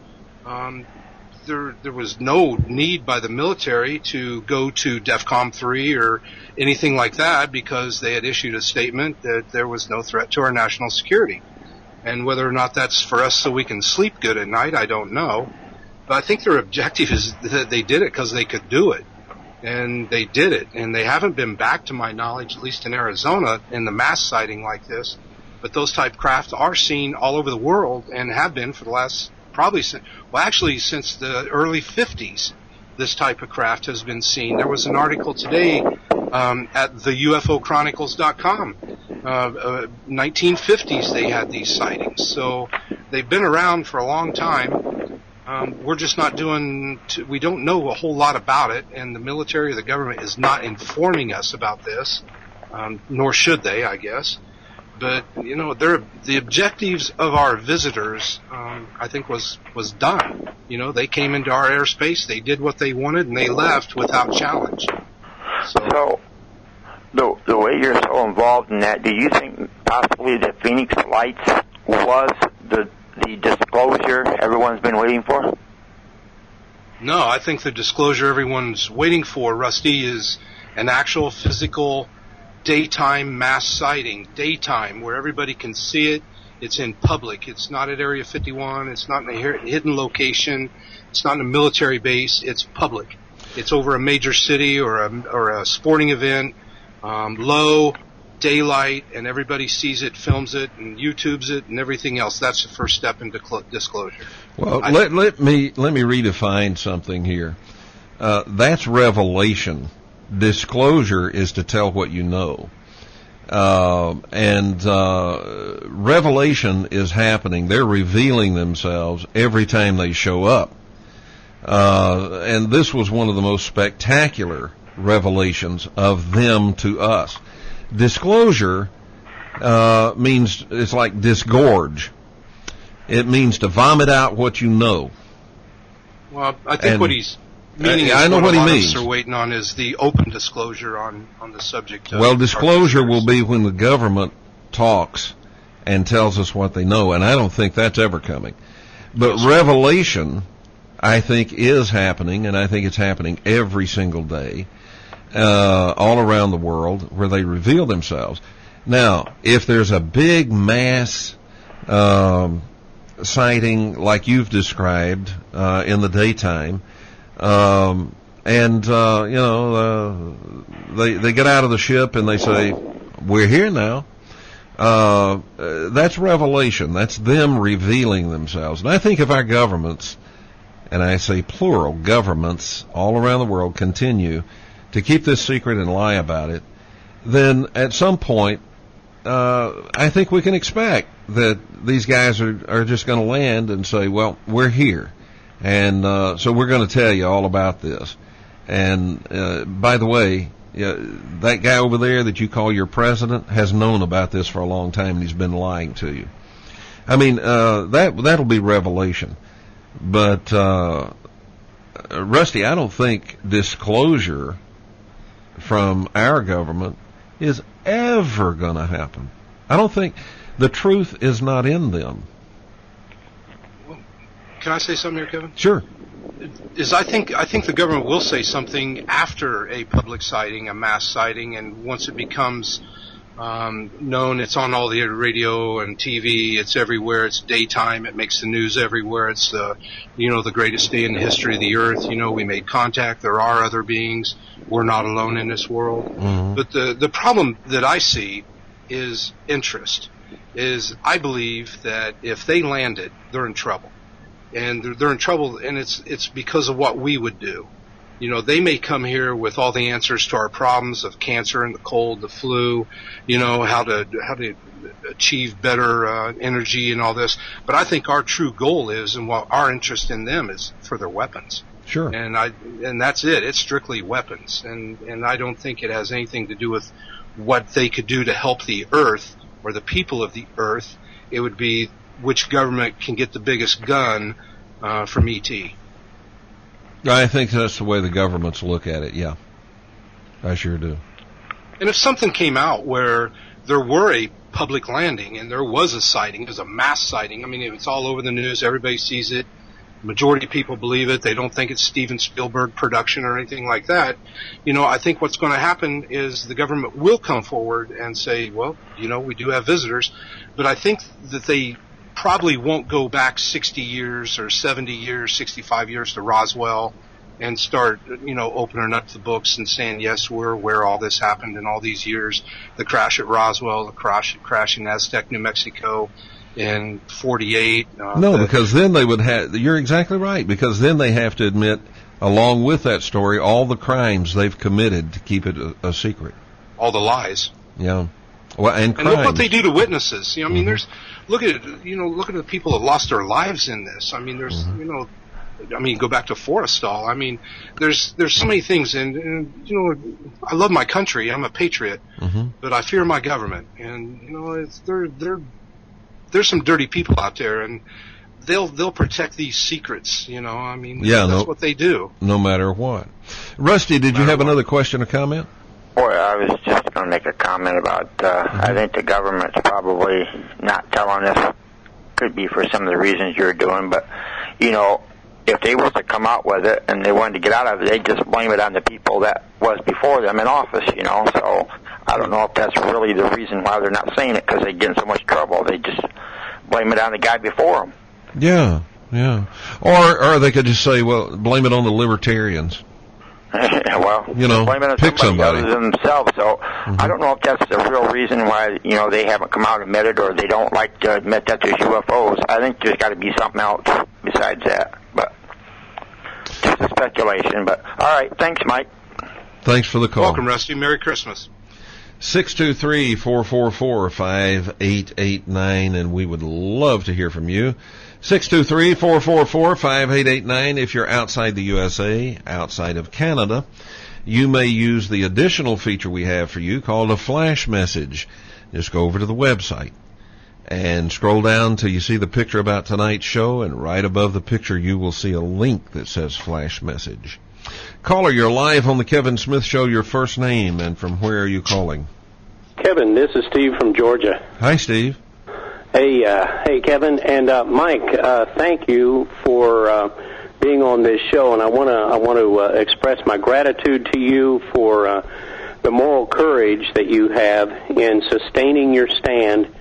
There was no need by the military to go to DEFCON 3 or anything like that, because they had issued a statement that there was no threat to our national security. And whether or not that's for us so we can sleep good at night, I don't know. But I think their objective is that they did it because they could do it. And they did it. And they haven't been back, to my knowledge, at least in Arizona, in the mass sighting like this. But those type craft are seen all over the world and have been for the last since the early 50s. This type of craft has been seen. There was an article today at the UFOchronicles.com. 1950s they had these sightings. So they've been around for a long time. We're just not we don't know a whole lot about it, and the military or the government is not informing us about this, nor should they, I guess. But, the objectives of our visitors, I think was done. They came into our airspace, they did what they wanted, and they left without challenge. So the way you're so involved in that, do you think possibly the Phoenix Lights was the disclosure everyone's been waiting for? No, I think the disclosure everyone's waiting for, Rusty, is an actual physical daytime mass sighting. Daytime, where everybody can see it. It's in public. It's not at Area 51. It's not in a hidden location. It's not in a military base. It's public. It's over a major city or a sporting event, low, daylight, and everybody sees it, films it, and YouTubes it, and everything else. That's the first step into disclosure. Well, let me redefine something here. That's revelation. Disclosure is to tell what you know. And revelation is happening. They're revealing themselves every time they show up. And this was one of the most spectacular revelations of them to us. Disclosure means, it's like disgorge. It means to vomit out what you know. Well, I think what he's meaning I know what he means. Are waiting on is the open disclosure on the subject. Well, disclosure will be when the government talks and tells us what they know, and I don't think that's ever coming. But revelation, I think, is happening, and I think it's happening every single day, all around the world, where they reveal themselves. Now, if there's a big mass sighting like you've described in the daytime, they get out of the ship and they say, "We're here now." That's revelation. That's them revealing themselves. And I think if our governments, and I say plural, governments all around the world continue to keep this secret and lie about it, then at some point, I think we can expect that these guys are just going to land and say, "Well, we're here. And so we're going to tell you all about this." And by the way, that guy over there that you call your president has known about this for a long time, and he's been lying to you. I mean, that'll be revelation. But Rusty, I don't think disclosure from our government is ever going to happen. I don't think the truth is not in them. Can I say something here, Kevin? Sure. I think the government will say something after a public sighting, a mass sighting, and once it becomes known, it's on all the radio and TV, it's everywhere, it's daytime, it makes the news everywhere, it's the greatest day in the history of the earth, we made contact, there are other beings, we're not alone in this world. Mm-hmm. But the problem that I see is interest. I believe that if they land it, they're in trouble. And they're in trouble, and it's because of what we would do. They may come here with all the answers to our problems of cancer and the cold, the flu, how to achieve better energy and all this. But I think our true goal is, and what our interest in them is, for their weapons. Sure. And that's it. It's strictly weapons, and I don't think it has anything to do with what they could do to help the Earth or the people of the Earth. It would be which government can get the biggest gun from E.T. I think that's the way the governments look at it, yeah. I sure do. And if something came out where there were a public landing and there was a sighting, it was a mass sighting, I mean, it's all over the news, everybody sees it, majority of people believe it, they don't think it's Steven Spielberg production or anything like that, I think what's going to happen is the government will come forward and say, well, we do have visitors, but I think that they probably won't go back 60 years or 70 years, 65 years to Roswell and start, opening up the books and saying, yes, we're where all this happened in all these years. The crash at Roswell, the crash in Aztec, New Mexico in 48. Because then they would have, you're exactly right, because then they have to admit, along with that story, all the crimes they've committed to keep it a secret. All the lies. Yeah. Well, and look what they do to witnesses. I mean, look at the people that lost their lives in this. I mean, there's, I mean, go back to Forrestal. I mean, there's so many things, and you know, I love my country. I'm a patriot, but I fear my government, and you know, there's some dirty people out there, and they'll protect these secrets. You know, I mean, that's what they do. No matter what. Rusty, did you have another question or comment? Boy, I was just going to make a comment about, I think the government's probably not telling us, could be for some of the reasons you're doing, but, you know, if they were to come out with it and they wanted to get out of it, they'd just blame it on the people that was before them in office, you know, so I don't know if that's really the reason why they're not saying it, because they get in so much trouble. They just blame it on the guy before them. Yeah. Or they could just say, well, blame it on the libertarians. Well, you know, blame it on pick somebody other than themselves. So I don't know if that's the real reason why, you know, they haven't come out and admit it, or they don't like to admit that there's UFOs. I think there's got to be something else besides that. But just a speculation. But all right, thanks, Mike. Thanks for the call. Welcome, Rusty. Merry Christmas. 623-444-5889, and we would love to hear from you. 623-444-5889. If you're outside the USA, outside of Canada, you may use the additional feature we have for you called a flash message. Just go over to the website and scroll down till you see the picture about tonight's show, and right above the picture you will see a link that says flash message. Caller, you're live on the Kevin Smith Show. Your first name and from where are you calling? Kevin, this is Steve from Georgia. Hi, Steve. Hey, Kevin, and Mike. Thank you for being on this show, and I want to express my gratitude to you for the moral courage that you have in sustaining your stand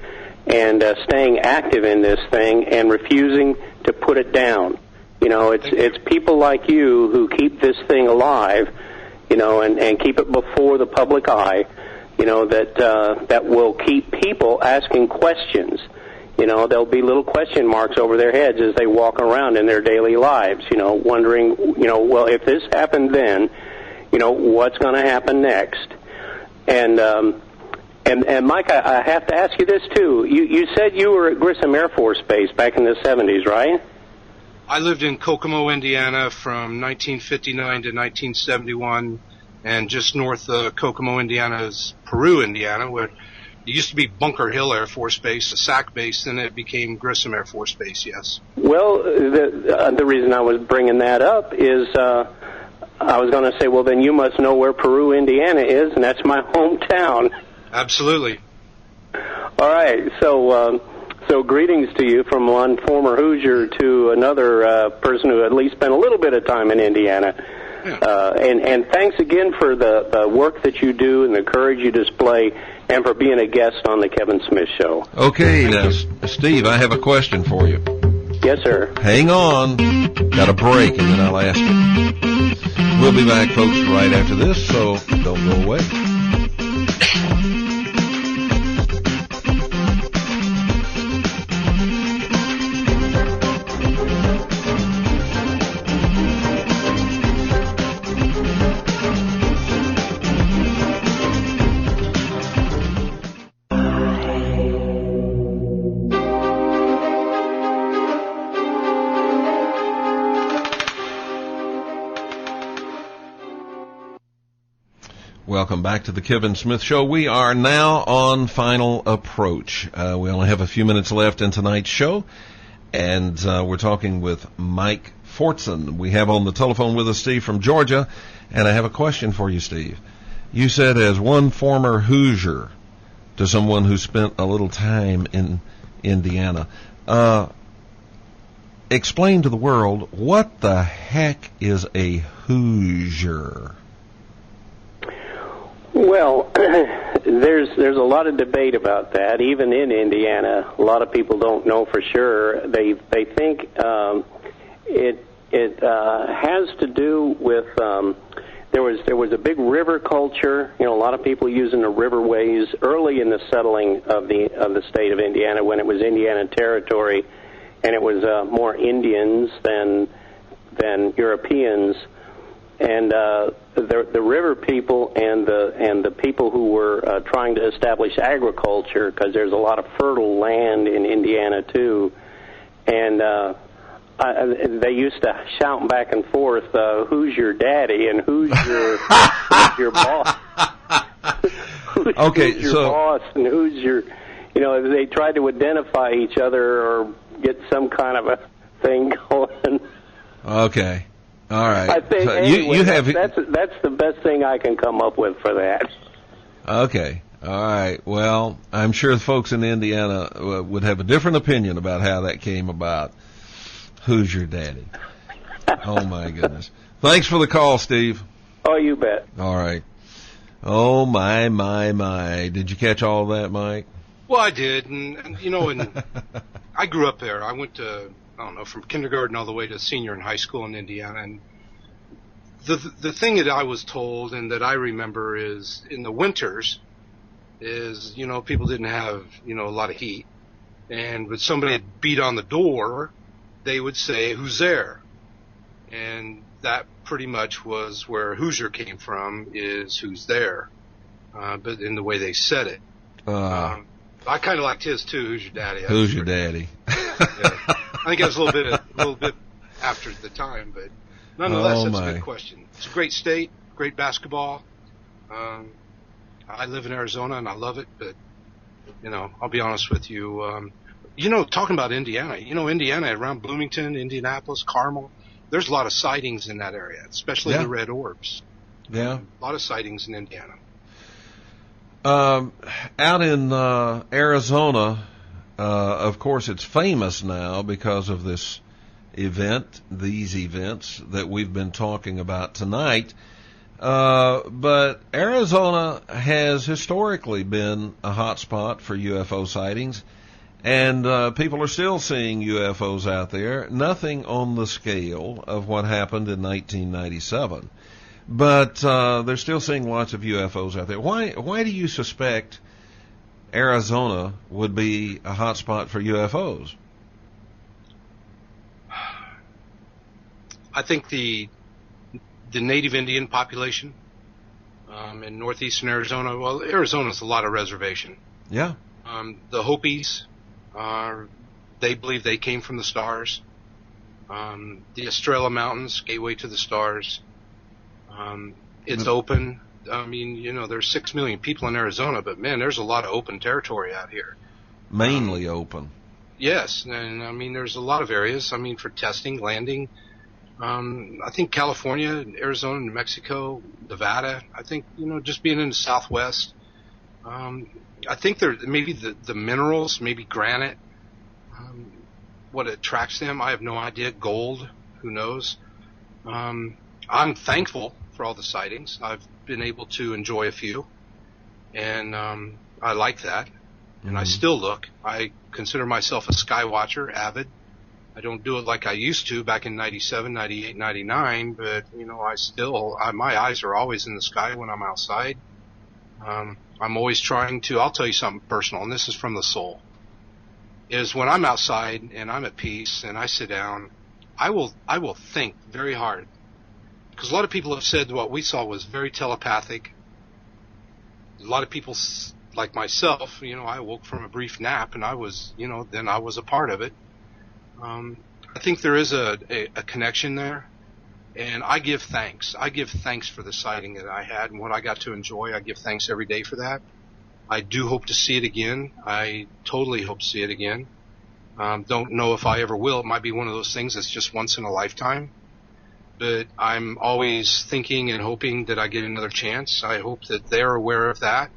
and staying active in this thing and refusing to put it down. You know, it's people like you who keep this thing alive, you know, and keep it before the public eye, you know, that will keep people asking questions. You know, there'll be little question marks over their heads as they walk around in their daily lives, you know, wondering, you know, well, if this happened then, you know, what's going to happen next? And Mike, I have to ask you this, too. You said you were at Grissom Air Force Base back in the 70s, right? I lived in Kokomo, Indiana from 1959 to 1971, and just north of Kokomo, Indiana is Peru, Indiana, where it used to be Bunker Hill Air Force Base, a SAC base, then it became Grissom Air Force Base, yes. Well, the reason I was bringing that up is I was going to say, well, then you must know where Peru, Indiana is, and that's my hometown. Absolutely. All right, so greetings to you from one former Hoosier to another person who at least spent a little bit of time in Indiana. Yeah. And thanks again for the work that you do and the courage you display, and for being a guest on the Kevin Smith Show. Okay, now, Steve, I have a question for you. Yes, sir. Hang on. Got a break, and then I'll ask you. We'll be back, folks, right after this, so don't go away. Welcome back to the Kevin Smith Show. We are now on final approach. We only have a few minutes left in tonight's show, and we're talking with Mike Fortson. We have on the telephone with us Steve from Georgia, and I have a question for you, Steve. You said as one former Hoosier to someone who spent a little time in Indiana, explain to the world, what the heck is a Hoosier? Well, there's a lot of debate about that, even in Indiana. A lot of people don't know for sure. They think it has to do with there was a big river culture. You know, a lot of people using the riverways early in the settling of the state of Indiana, when it was Indiana Territory, and it was more Indians than Europeans. And the river people and the people who were trying to establish agriculture, because there's a lot of fertile land in Indiana too, and they used to shout back and forth, who's your daddy and who's your boss? Who's your boss and who's your, they tried to identify each other or get some kind of a thing going. Okay. All right. I think so anyway, you have that's the best thing I can come up with for that. Okay. All right. Well, I'm sure the folks in Indiana would have a different opinion about how that came about. Who's your daddy? Oh, my goodness. Thanks for the call, Steve. Oh, you bet. All right. Oh, my. Did you catch all of that, Mike? Well, I did. And I grew up there. I went to, from kindergarten all the way to senior in high school in Indiana. And the thing that I was told and that I remember is in the winters is, people didn't have, a lot of heat. And when somebody beat on the door, they would say, who's there? And that pretty much was where Hoosier came from, is who's there. But in the way they said it. I kind of liked his too, who's your daddy? Who's your daddy? Yeah. I think it was a little bit after the time, but nonetheless, that's a good question. It's a great state, great basketball. I live in Arizona and I love it, but, I'll be honest with you. Talking about Indiana, Indiana around Bloomington, Indianapolis, Carmel, there's a lot of sightings in that area, especially the red orbs. Yeah. A lot of sightings in Indiana. Out in Arizona, of course, it's famous now because of these events that we've been talking about tonight. But Arizona has historically been a hot spot for UFO sightings, and people are still seeing UFOs out there. Nothing on the scale of what happened in 1997. But they're still seeing lots of UFOs out there. Why do you suspect Arizona would be a hot spot for UFOs? I think the native Indian population in northeastern Arizona. Well, Arizona's a lot of reservation. Yeah. The Hopis, they believe they came from the stars. The Estrella Mountains, gateway to the stars. It's open. There's 6 million people in Arizona, but man, there's a lot of open territory out here. Mainly open. Yes, and there's a lot of areas. For testing, landing. I think California, Arizona, New Mexico, Nevada. I think just being in the Southwest. I think there maybe the minerals, maybe granite. What attracts them, I have no idea. Gold, who knows? I'm thankful for all the sightings. I've been able to enjoy a few, and I like that. And I still look. I consider myself a sky watcher, avid. I don't do it like I used to back in 97, 98, 99, but, my eyes are always in the sky when I'm outside. I'm always trying to, I'll tell you something personal, and this is from the soul, is when I'm outside and I'm at peace and I sit down, I will think very hard. Because a lot of people have said what we saw was very telepathic. A lot of people, like myself, I woke from a brief nap and I was, then I was a part of it. I think there is a connection there, and I give thanks. I give thanks for the sighting that I had and what I got to enjoy. I give thanks every day for that. I do hope to see it again. I totally hope to see it again. Don't know if I ever will. It might be one of those things that's just once in a lifetime. But I'm always thinking and hoping that I get another chance. I hope that they're aware of that.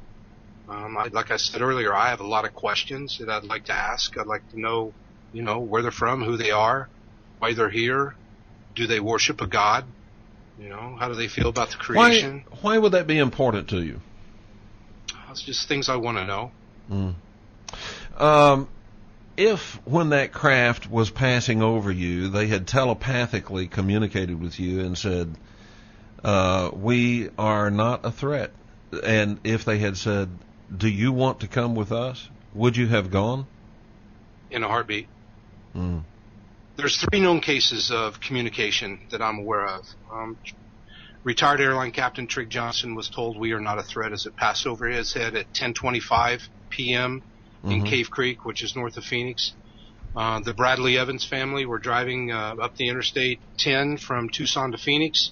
Like I said earlier, I have a lot of questions that I'd like to ask. I'd like to know, where they're from, who they are, why they're here. Do they worship a god? How do they feel about the creation? Why would that be important to you? It's just things I want to know. If, when that craft was passing over you, they had telepathically communicated with you and said, we are not a threat, and if they had said, do you want to come with us, would you have gone? In a heartbeat. There's 3 known cases of communication that I'm aware of. Retired airline captain Trig Johnson was told we are not a threat as it passed over his head at 10:25 p.m. in Cave Creek, which is north of Phoenix. The Bradley Evans family were driving up the Interstate 10 from Tucson to Phoenix.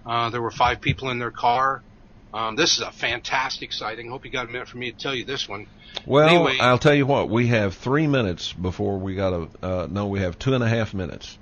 There were 5 people in their car. This is a fantastic sighting. Hope you got a minute for me to tell you this one. Well, anyway, I'll tell you what. We have 3 minutes before we got to. No, we have 2.5 minutes.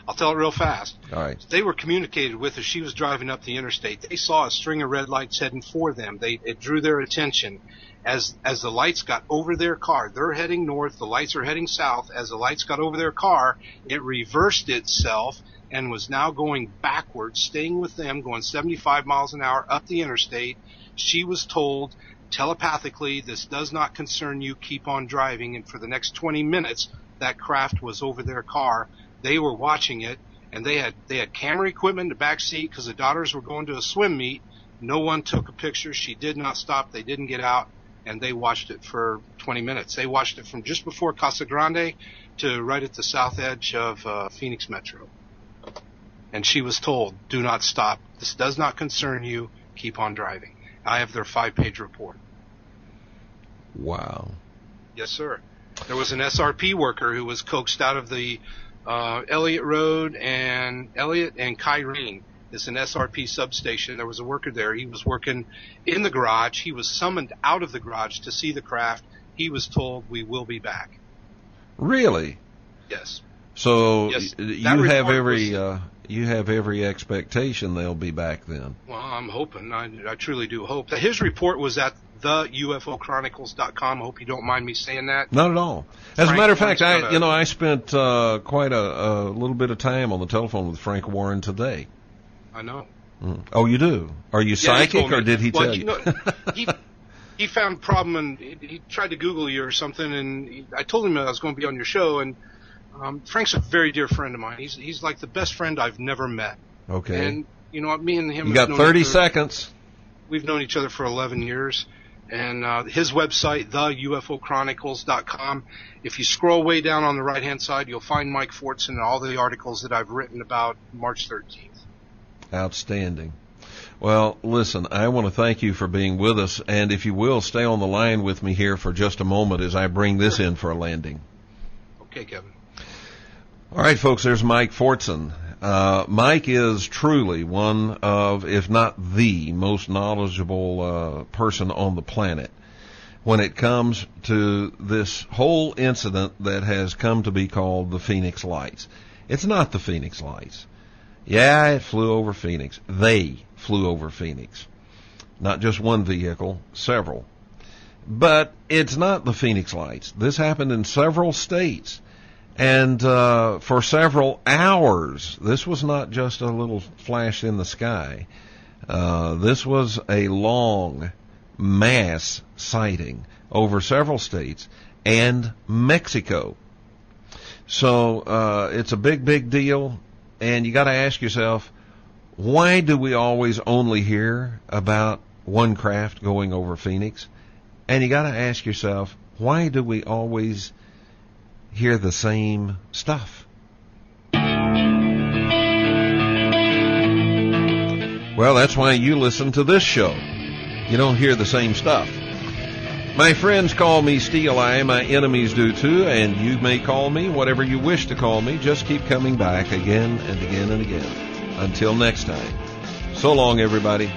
I'll tell it real fast. All right. They were communicated with as she was driving up the interstate. They saw a string of red lights heading for them. It drew their attention. As the lights got over their car, they're heading north, the lights are heading south. As the lights got over their car, it reversed itself and was now going backwards, staying with them, going 75 miles an hour up the interstate. She was told telepathically, this does not concern you, keep on driving. And for the next 20 minutes, that craft was over their car. They were watching it, and they had camera equipment in the back seat because the daughters were going to a swim meet. No one took a picture. She did not stop. They didn't get out, and they watched it for 20 minutes. They watched it from just before Casa Grande to right at the south edge of Phoenix Metro. And she was told, do not stop. This does not concern you. Keep on driving. I have their 5-page report. Wow. Yes, sir. There was an SRP worker who was coaxed out of the Elliott Road and Elliott and Kyrene. It's an SRP substation. There was a worker there. He was working in the garage. He was summoned out of the garage to see the craft. He was told, we will be back. Really? Yes. So Yes, you have every expectation they'll be back then. Well, I'm hoping. I truly do hope. His report was at theUFOchronicles.com. I hope you don't mind me saying that. Not at all. As a matter of fact, Warren's I spent quite a little bit of time on the telephone with Frank Warren today. I know. Oh, you do? Are you psychic, or did he tell you? He found a problem, and he tried to Google you or something, and I told him I was going to be on your show, and Frank's a very dear friend of mine. He's like the best friend I've never met. Okay. And, me and him... You got 30 seconds. We've known each other for 11 years. And his website, theUFOchronicles.com. If you scroll way down on the right-hand side, you'll find Mike Fortson and all the articles that I've written about March 13th. Outstanding. Well, listen, I want to thank you for being with us. And if you will, stay on the line with me here for just a moment as I bring this in for a landing. Okay, Kevin. All right, folks, there's Mike Fortson. Mike is truly one of, if not the most knowledgeable person on the planet when it comes to this whole incident that has come to be called the Phoenix Lights. It's not the Phoenix Lights. Yeah, it flew over Phoenix. They flew over Phoenix. Not just one vehicle, several. But it's not the Phoenix Lights. This happened in several states. And for several hours, this was not just a little flash in the sky. This was a long mass sighting over several states and Mexico. So it's a big, big deal. And you got to ask yourself, why do we always only hear about one craft going over Phoenix? And you got to ask yourself, why do we always hear the same stuff? Well, that's why you listen to this show. You don't hear the same stuff. My friends call me Steel Eye, my enemies do too, and you may call me whatever you wish to call me. Just keep coming back again and again and again. Until next time. So long, everybody.